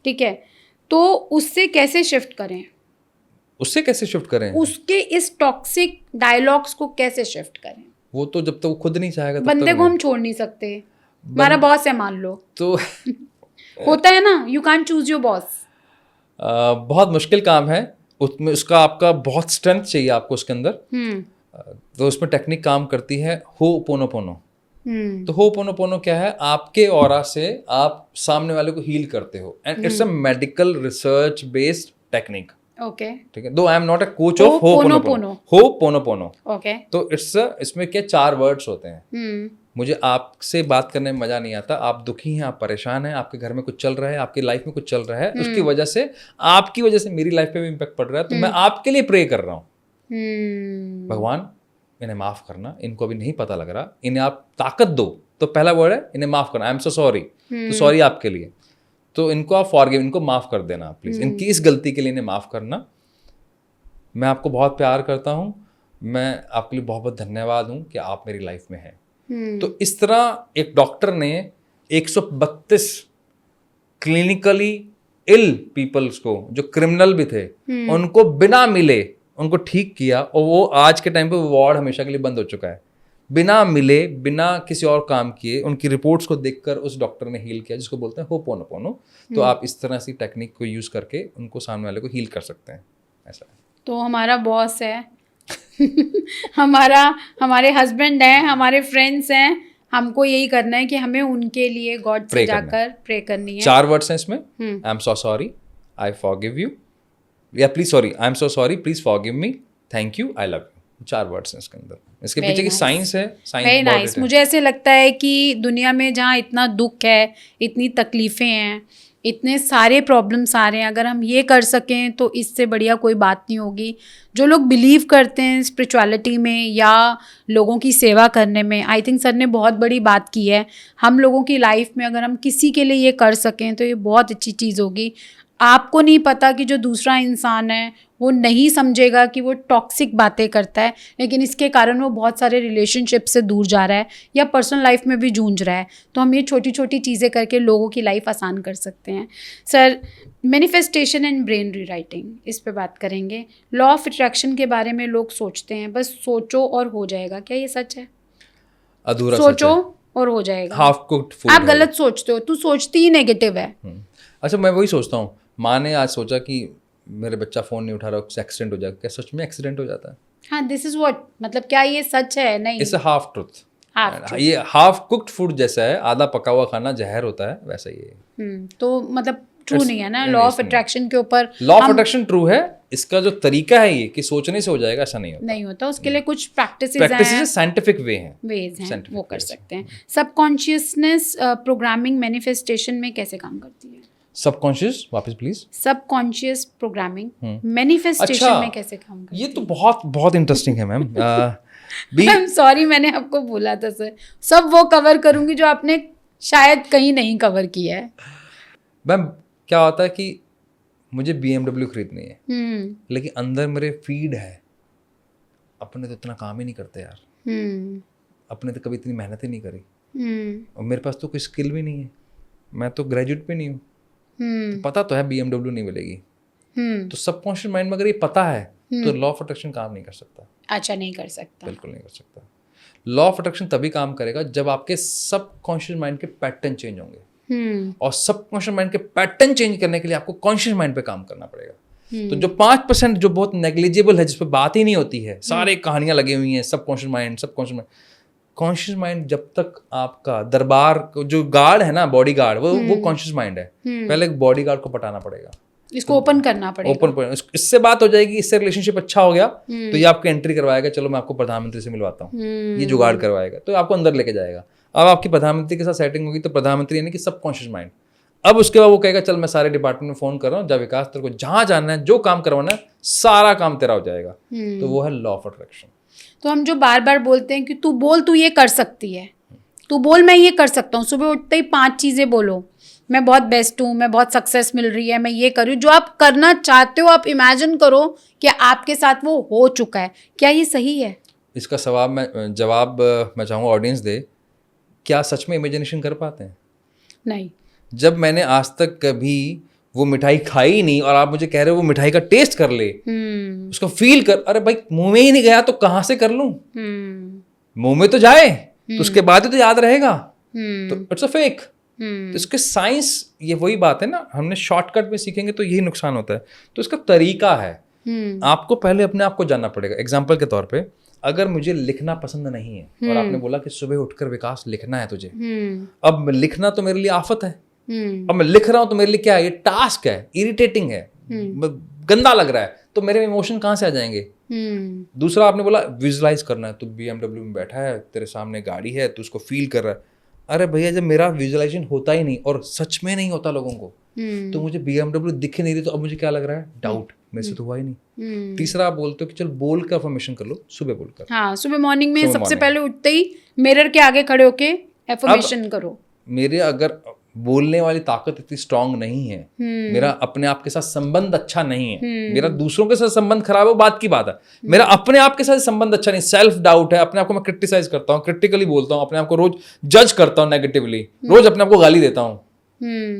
ठीक है, तो उससे कैसे शिफ्ट करें? उसके इस टॉक्सिक डायलॉग्स को कैसे शिफ्ट करें? वो तो जब तक वो खुद नहीं चाहेगा, बंदे को हम छोड़ नहीं सकते। हमारा बॉस है मान लो, तो होता है ना, you can't choose your boss. बहुत मुश्किल काम है, उसमें उसका आपका बहुत स्ट्रेंथ चाहिए आपको उसके अंदर। तो उसमें टेक्निक काम करती है होपोनोपोनो। तो होपोनोपोनो क्या है? आपके ऑरा से आप सामने वाले को हील करते हो, and it's a medical research based technique. Okay, ठीक है। दो I am not a coach of ho'oponopono. Okay, तो इसमें क्या 4 वर्ड्स होते हैं। मुझे आपसे बात करने में मजा नहीं आता, आप दुखी हैं, आप परेशान हैं, आपके घर में कुछ चल रहा है, आपकी लाइफ में कुछ चल रहा है, उसकी वजह से आपकी वजह से मेरी लाइफ पे भी इम्पैक्ट पड़ रहा है, तो मैं आपके लिए प्रे कर रहा हूँ। भगवान इन्हें माफ़ करना, इनको अभी नहीं पता लग रहा, इन्हें आप ताकत दो। तो पहला वर्ड है इन्हें माफ़ करना, आई एम सो सॉरी। तो सॉरी आपके लिए, तो इनको आप फॉरगिव, इनको माफ़ कर देना प्लीज़, इनकी इस गलती के लिए इन्हें माफ़ करना। मैं आपको बहुत प्यार करता हूँ, मैं आपके लिए बहुत बहुत धन्यवाद हूँ कि आप मेरी लाइफ में हैं। तो इस तरह एक डॉक्टर ने 132 क्लिनिकली इल पीपल्स को, जो क्रिमिनल भी थे, उनको बिना मिले उनको ठीक किया। और वो आज के टाइम पे वो वार्ड हमेशा के लिए बंद हो चुका है। बिना मिले, बिना किसी और काम किए, उनकी रिपोर्ट्स को देखकर उस डॉक्टर ने हील किया, जिसको बोलते हैं होपोनोपोनो। तो आप इस तरह से टेक्निक को यूज़ करके उनको, सामने वाले को हील कर सकते हैं। ऐसा है। तो हमारा बॉस है हमारे हस्बैंड हैं, हमारे फ्रेंड्स हैं, हमको यही करना है कि हमें उनके लिए गॉड से जाकर प्रे करनी है। 4 वर्ड्स हैं इसमें, I am so sorry, I forgive you, या please sorry, I am so sorry, please forgive me, thank you, I love you. 4 words हैं इसके अंदर। इसके पीछे की साइंस है, वेरी नाइस। मुझे ऐसे लगता है कि दुनिया में जहाँ इतना दुख है, इतनी तकलीफें हैं, इतने सारे प्रॉब्लम्स आ रहे हैं, अगर हम ये कर सकें तो इससे बढ़िया कोई बात नहीं होगी। जो लोग बिलीव करते हैं स्पिरिचुअलिटी में या लोगों की सेवा करने में, आई थिंक सर ने बहुत बड़ी बात की है। हम लोगों की लाइफ में अगर हम किसी के लिए ये कर सकें तो ये बहुत अच्छी चीज़ होगी। आपको नहीं पता कि जो दूसरा इंसान है वो नहीं समझेगा कि वो टॉक्सिक बातें करता है, लेकिन इसके कारण वो बहुत सारे रिलेशनशिप से दूर जा रहा है या पर्सनल लाइफ में भी जूझ रहा है। तो हम ये छोटी छोटी चीज़ें करके लोगों की लाइफ आसान कर सकते हैं। Sir, manifestation and brain rewriting, इस पे बात करेंगे। लॉ ऑफ अट्रैक्शन के बारे में लोग सोचते हैं बस सोचो और हो जाएगा, क्या ये सच है? अधूरा सोचो सच है। और हो जाएगा, हाफ कुक्ड फूड। आप गलत सोचते हो, तू सोचती ही नेगेटिव है। अच्छा, मैं वही सोचता हूँ, माँ ने आज सोचा कि मेरे बच्चा फ़ोन नहीं उठा रहा, उससे एक्सीडेंट हो जाएगा, क्या सच में एक्सीडेंट हो जाता है? हाँ, दिस इज व्हाट, मतलब क्या ये सच है? नहीं, इट्स अ हाफ ट्रुथ। ये हाफ कुक्ड फूड जैसा है, आधा पका हुआ खाना जहर होता है, वैसा ही है। तो मतलब ट्रू नहीं है ना लॉ ऑफ अट्रैक्शन के ऊपर। लॉ ऑफ अट्रैक्शन ट्रू है, इसका जो तरीका है ये कि सोचने से हो जाएगा, ऐसा नहीं होता। नहीं होता, उसके लिए कुछ प्रैक्टिसेस हैं, साइंटिफिक वेज हैं, वो कर सकते हैं। सबकॉन्शियसनेस प्रोग्रामिंग मैनिफेस्टेशन में कैसे काम करती है? सबकॉन्शियस, वापस प्लीज। सबकॉन्शियस प्रोग्रामिंग मैनिफेस्टेशन में कैसे काम करती है? ये तो बहुत बहुत इंटरेस्टिंग है मैम। आई एम सॉरी, मैंने आपको बोला था सर, सब वो कवर करूंगी जो आपने शायद कहीं नहीं कवर किया है। मैम, क्या होता है कि मुझे BMW खरीदनी है, लेकिन अंदर मेरे फीड है, अपने तो इतना काम ही नहीं करते यार, अपने तो कभी इतनी मेहनत ही नहीं करी, और मेरे पास तो कोई स्किल भी नहीं है, मैं तो ग्रेजुएट भी नहीं हूँ, तो पता तो है BMW नहीं मिलेगी। तो सबकॉन्शियस माइंड में अगर ये पता है तो लॉ ऑफ अट्रैक्शन काम नहीं कर सकता। अच्छा, नहीं कर सकता, बिल्कुल नहीं कर सकता। लॉ ऑफ अट्रैक्शन तभी काम करेगा जब आपके सबकॉन्शियस माइंड के पैटर्न चेंज होंगे, और सबकॉन्शियस माइंड के पैटर्न चेंज करने के लिए आपको कॉन्शियस माइंड पे काम करना पड़ेगा। तो जो 5% जो बहुत नेग्लिजिबल है, जिस पे बात ही नहीं होती है, सारे कहानियां लगी हुई हैं, सबकॉन्शियस माइंड, कॉन्शियस माइंड जब तक आपका दरबार जो गार्ड है ना, बॉडी गार्ड, वो कॉन्शियस माइंड है। पहले एक बॉडी गार्ड को पटाना पड़ेगा, इसको ओपन करना पड़ेगा, ओपन, इससे बात हो जाएगी, इससे रिलेशनशिप अच्छा हो गया तो ये आपको एंट्री करवाएगा, चलो मैं आपको प्रधानमंत्री से मिलवाता हूँ, ये जुगाड़ करवाएगा, तो आपको अंदर लेके जाएगा। अब आपकी प्रधानमंत्री के साथ सेटिंग होगी, तो प्रधानमंत्री यानी कि सबकॉन्शियस माइंड, अब उसके बाद वो कहेगा चल मैं सारे डिपार्टमेंट में फोन कर रहा हूँ, जब विकास तेरे को जहाँ जाना है, जो काम करवाना है, सारा काम तेरा हो जाएगा। तो वो है लॉ ऑफ अट्रैक्शन। तो हम जो बार बार बोलते हैं कि तू बोल, तू ये कर सकती है, तू बोल मैं ये कर सकता हूँ, सुबह उठते ही 5 चीज़ें बोलो, मैं बहुत बेस्ट हूँ, मैं बहुत सक्सेस मिल रही है, मैं ये कर रही हूँ, जो आप करना चाहते हो आप इमेजिन करो कि आपके साथ वो हो चुका है। क्या ये सही है? इसका जवाब मैं चाहूँगा ऑडियंस दे, क्या सच में इमेजिनेशन कर पाते हैं? नहीं। जब मैंने आज तक कभी वो मिठाई खाई नहीं और आप मुझे कह रहे हो वो मिठाई का टेस्ट कर ले, उसको फील कर, अरे भाई मुंह में ही नहीं गया तो कहाँ से कर लूं? मुंह में तो जाए तो उसके बाद तो याद रहेगा, तो इट्स अ फेक। तो इसके साइंस, ये वही बात है ना, हमने शॉर्टकट में सीखेंगे तो यही नुकसान होता है। तो इसका तरीका है, आपको पहले अपने आप को जानना पड़ेगा। एग्जाम्पल के तौर पे, अगर मुझे लिखना पसंद नहीं है और आपने बोला कि सुबह उठकर विकास लिखना है तुझे, अब लिखना तो मेरे लिए आफत है, अब मैं लिख रहा हूं तो मेरे लिए क्या है, ये टास्क है, इरिटेटिंग है, गंदा लग रहा है, तो मेरे इमोशन कहाँ से आ जाएंगे? दूसरा आपने बोला विजुलाइज करना है, तो BMW में बैठा है, तेरे सामने गाड़ी है, तू उसको फील कर रहा है, अरे भैया जब मेरा विजुअलाइजेशन होता ही नहीं और सच में नहीं होता लोगों को, तो मुझे BMW दिख ही नहीं रही, तो अब मुझे क्या लग रहा है, डाउट, मेरे से तो हुआ ही नहीं। तीसरा आप बोलते हो कि चल बोल कर अफर्मेशन कर लो, सुबह बोलकर। हाँ, सुबह मॉर्निंग में सबसे पहले उठते ही मिरर के आगे खड़े होके अफर्मेशन करो। मेरे अगर बोलने वाली ताकत इतनी स्ट्रांग नहीं है, मेरा अपने आप के साथ संबंध अच्छा नहीं है, मेरा दूसरों के साथ संबंध खराब है, वो बात की बात है, मेरा अपने आप के साथ संबंध अच्छा नहीं, सेल्फ डाउट है, अपने आप को मैं क्रिटिसाइज करता हूँ, क्रिटिकली बोलता हूँ, अपने आप को रोज जज करता हूँ नेगेटिवली, रोज अपने आप को गाली देता हूँ,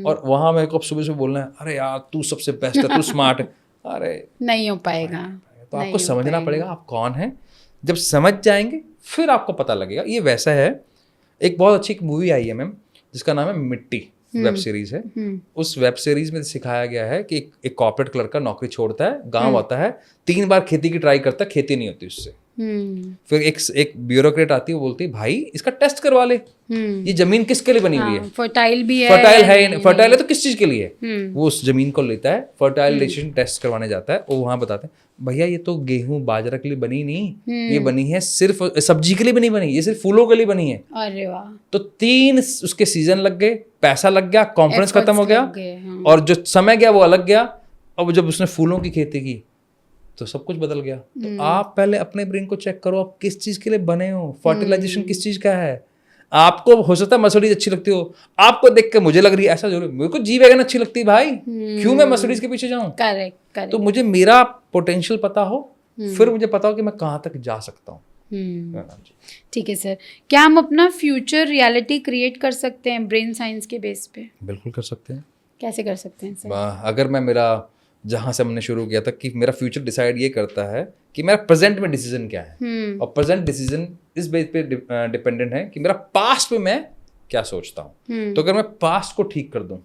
और वहां मेरे को अब सुबह सुबह बोलना है, अरे यार तू सबसे बेस्ट है, तू स्मार्ट है, अरे नहीं हो पाएगा। तो आपको समझना पड़ेगा आप कौन है। जब समझ जाएंगे फिर आपको पता लगेगा। ये वैसा है, एक बहुत अच्छी मूवी आई है मैम जिसका नाम है मिट्टी, वेब सीरीज है। उस वेब सीरीज में सिखाया गया है कि एक कॉर्पोरेट क्लर्क का नौकरी छोड़ता है, गांव आता है, 3 बार खेती की ट्राई करता है, खेती नहीं होती उससे। फिर एक ब्यूरोक्रेट आती है, वो बोलती है भाई इसका टेस्ट करवा ले, ये जमीन किसके लिए बनी हुई है, फर्टाइल भी है, फर्टाइल है तो किस चीज के लिए है। वो उस जमीन को लेता है, फर्टाइलेशन टेस्ट करवाने जाता है, वो वहां बताते हैं भैया ये तो गेहूं बाजरा के लिए बनी नहीं, ये बनी है सिर्फ सब्जी के लिए भी नहीं बनी, ये सिर्फ फूलों के लिए बनी है। अरे वाह। तो 3 उसके सीजन लग गए, पैसा लग गया, कॉन्फिडेंस खत्म हो गया, और जो समय गया वो अलग गया। अब जब उसने फूलों की खेती की तो सब कुछ बदल गया। तो आप पहले अपने ब्रेन को चेक करो, आप किस चीज के लिए बने हो, फर्टिलाइजेशन किस चीज का है। आपको हो सकता है मर्सिडीज अच्छी लगती हो, आपको देख के मुझे लग रही है ऐसा जरूर, मेरे को जी वैगन अच्छी लगती है भाई, क्यों मैं मर्सिडीज के पीछे जाऊं। करेक्ट। तो मुझे मेरा पोटेंशियल पता हो, फिर मुझे पता हो कि मैं कहाँ तक जा सकता हूँ। ठीक है सर, क्या हम अपना फ्यूचर रियलिटी क्रिएट कर सकते हैं ब्रेन साइंस के बेस पे? बिल्कुल कर सकते हैं। कैसे कर सकते हैं सर? अगर मैं मेरा जहाँ से हमने शुरू किया था कि मेरा फ्यूचर डिसाइड ये करता है कि मेरा प्रेजेंट में डिसीजन क्या है, और प्रेजेंट डिसीजन इस बेस पे डिपेंडेंट है कि मेरा पास्ट में मैं क्या सोचता हूँ। तो अगर मैं पास्ट को ठीक कर दूँ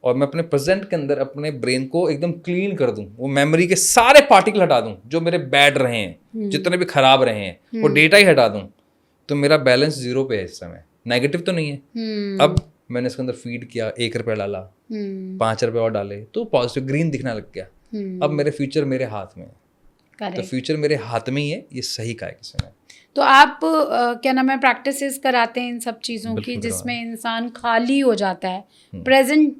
और मैं अपने प्रेजेंट के अंदर अपने ब्रेन को एकदम क्लीन कर दूं, वो मेमोरी के सारे पार्टिकल हटा दूं जो मेरे बैड रहे हैं, जितने भी खराब रहे हैं, वो डेटा ही हटा दूं, तो मेरा बैलेंस 0 पे है इस समय, नेगेटिव तो नहीं है। अब मैंने इसके अंदर फीड किया, 1 रुपया डाला, 5 रुपये और डाले, तो पॉजिटिव ग्रीन दिखना लग गया। अब मेरे फ्यूचर मेरे हाथ में है, तो फ्यूचर मेरे हाथ में ही है, ये सही कहा है किसी ने। तो आप क्या नाम है प्रैक्टिसेस कराते हैं इन सब चीज़ों की, जिसमें इंसान खाली हो जाता है, प्रेजेंट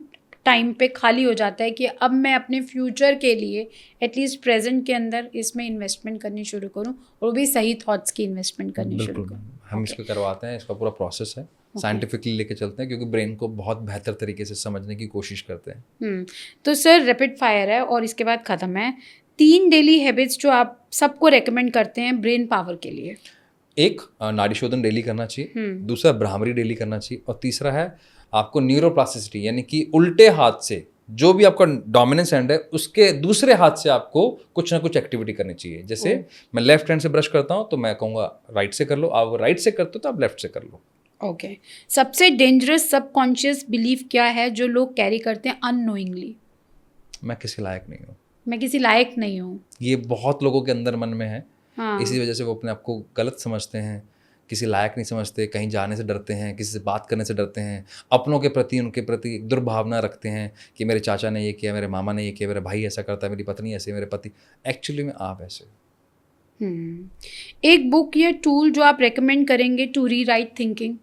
टाइम पे खाली हो जाता है कि अब मैं अपने फ्यूचर के लिए एटलीस्ट प्रेजेंट के अंदर इसमें इन्वेस्टमेंट करनी शुरू करूं, और वो भी सही थॉट्स की इन्वेस्टमेंट करनी शुरू करूं। हम इसको करवाते हैं, इसका पूरा प्रोसेस है, साइंटिफिकली लेके चलते हैं, क्योंकि ब्रेन को बहुत बेहतर तरीके से समझने की कोशिश करते हैं। तो सर रैपिड फायर है और इसके बाद ख़त्म है। 3 डेली हैबिट्स जो आप सबको रेकमेंड करते हैं ब्रेन पावर के लिए। एक, नाड़ी शोधन डेली करना चाहिए, दूसरा भ्रामरी डेली करना चाहिए, और तीसरा है आपको न्यूरोप्लास्टिसिटी, यानी कि उल्टे हाथ से जो भी आपका डोमिनेंस हैंड है उसके दूसरे हाथ से आपको कुछ ना कुछ एक्टिविटी करनी चाहिए। जैसे मैं लेफ्ट हैंड से ब्रश करता हूँ तो मैं कहूँगा राइट से कर लो, आप राइट से करते हो तो आप लेफ्ट से कर लो। ओके। सबसे डेंजरस सबकॉन्शियस बिलीफ क्या है जो लोग कैरी करते हैं अननोइंगली? मैं किसी लायक नहीं हूँ, मैं किसी लायक नहीं हूँ, ये बहुत लोगों के अंदर मन में है। इसी वजह से वो अपने आप को गलत समझते हैं, किसी लायक नहीं समझते, कहीं जाने से डरते हैं, किसी से बात करने से डरते हैं, अपनों के प्रति उनके प्रति दुर्भावना रखते हैं कि मेरे चाचा ने ये किया, मेरे मामा ने ये किया, मेरा भाई ऐसा करता है, मेरी पत्नी ऐसे, मेरे पति। एक्चुअली में आप ऐसे। एक बुक या टूल जो आप रेकमेंड करेंगे to rewrite thinking?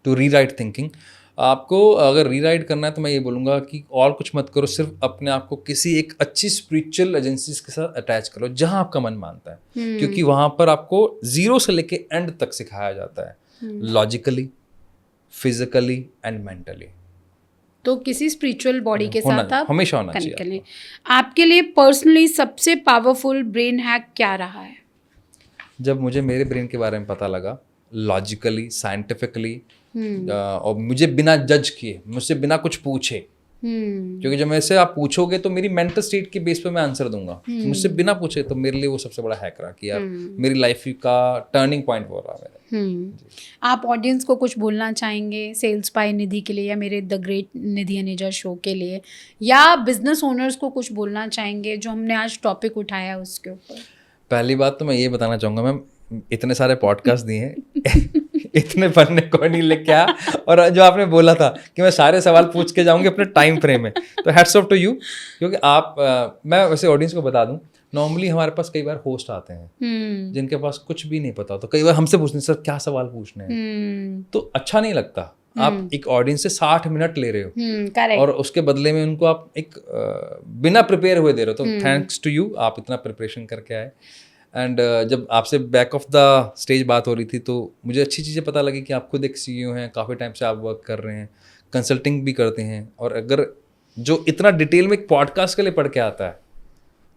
To rewrite thinking, आपको अगर रीराइट करना है तो मैं ये बोलूँगा कि और कुछ मत करो, सिर्फ अपने आप को किसी एक अच्छी स्पिरिचुअल एजेंसीज के साथ अटैच करो जहाँ आपका मन मानता है, क्योंकि वहाँ पर आपको 0 से लेके एंड तक सिखाया जाता है, लॉजिकली, फिजिकली एंड मेंटली। तो किसी स्पिरिचुअल बॉडी के साथ आप हमेशा होना चाहिए। आपके लिए पर्सनली सबसे पावरफुल ब्रेन हैक क्या रहा है? जब मुझे मेरे ब्रेन के बारे में पता लगा, लॉजिकली, साइंटिफिकली, और मुझे बिना जज किए, मुझसे बिना कुछ पूछे, क्योंकि जब मेरे से आप पूछोगे तो मेरी मेंटल स्टेट के बेस पे मैं आंसर दूंगा, मुझसे बिना पूछे, तो मेरे लिए वो सबसे बड़ा हैक रहा कि यार मेरी लाइफ का टर्निंग पॉइंट हो रहा है। आप ऑडियंस को कुछ बोलना चाहेंगे सेल्स बाय निधि के लिए, या मेरे the great Nidhi Aneja show के लिए, या बिजनेस ओनर्स को कुछ बोलना चाहेंगे जो हमने आज टॉपिक उठाया उसके ऊपर? पहली बात तो मैं ये बताना चाहूँगा मैम, इतने सारे पॉडकास्ट दिए हैं इतने पढ़ने को नहीं लेके आया, और जो आपने बोला था कि मैं सारे सवाल पूछ के जाऊंगी अपने टाइम फ्रेम में, तो हैट्स ऑफ टू यू, क्योंकि आप मैं वैसे ऑडियंस को बता दूं, नॉर्मली हमारे पास कई बार होस्ट आते हैं जिनके पास कुछ भी नहीं पता, तो कई बार हमसे पूछते हैं सर क्या सवाल पूछने हैं, तो अच्छा नहीं लगता। आप एक ऑडियंस से 60 मिनट ले रहे हो और उसके बदले में उनको आप एक बिना प्रिपेयर हुए दे रहे हो, तो थैंक्स टू यू, आप इतना प्रिपरेशन करके आए। एंड जब आपसे बैक ऑफ द स्टेज बात हो रही थी तो मुझे अच्छी चीज़ें पता लगी कि आप खुद एक CEO हैं, काफ़ी टाइम से आप वर्क कर रहे हैं, कंसल्टिंग भी करते हैं, और अगर जो इतना डिटेल में एक पॉडकास्ट के लिए पढ़ के आता है,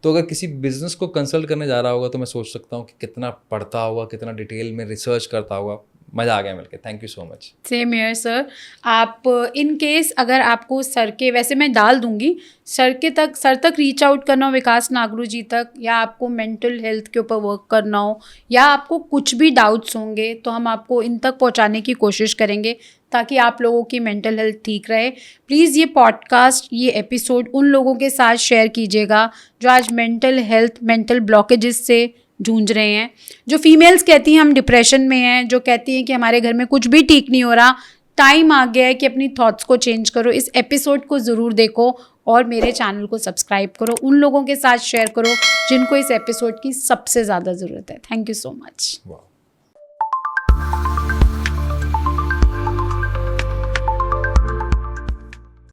तो अगर किसी बिजनेस को कंसल्ट करने जा रहा होगा तो मैं सोच सकता हूँ कि कितना पढ़ता होगा, कितना डिटेल में रिसर्च करता होगा। मज़ा आ गया मिलके, thank you so much. Same here sir. आप इन केस अगर आपको सर के, वैसे मैं डाल दूंगी, सर तक रीच आउट करना हो, विकास नागरू जी तक, या आपको मेंटल हेल्थ के ऊपर वर्क करना हो, या आपको कुछ भी डाउट्स होंगे, तो हम आपको इन तक पहुंचाने की कोशिश करेंगे ताकि आप लोगों की मेंटल हेल्थ ठीक रहे। प्लीज़ ये पॉडकास्ट, ये एपिसोड उन लोगों के साथ शेयर कीजिएगा जो आज मेंटल ब्लॉकेजेस से जूझ रहे हैं, जो फीमेल्स कहती हैं हम डिप्रेशन में हैं, जो कहती हैं कि हमारे घर में कुछ भी ठीक नहीं हो रहा। टाइम आ गया है कि अपनी थॉट्स को चेंज करो। इस एपिसोड को ज़रूर देखो और मेरे चैनल को सब्सक्राइब करो, उन लोगों के साथ शेयर करो जिनको इस एपिसोड की सबसे ज़्यादा ज़रूरत है। Thank you so much.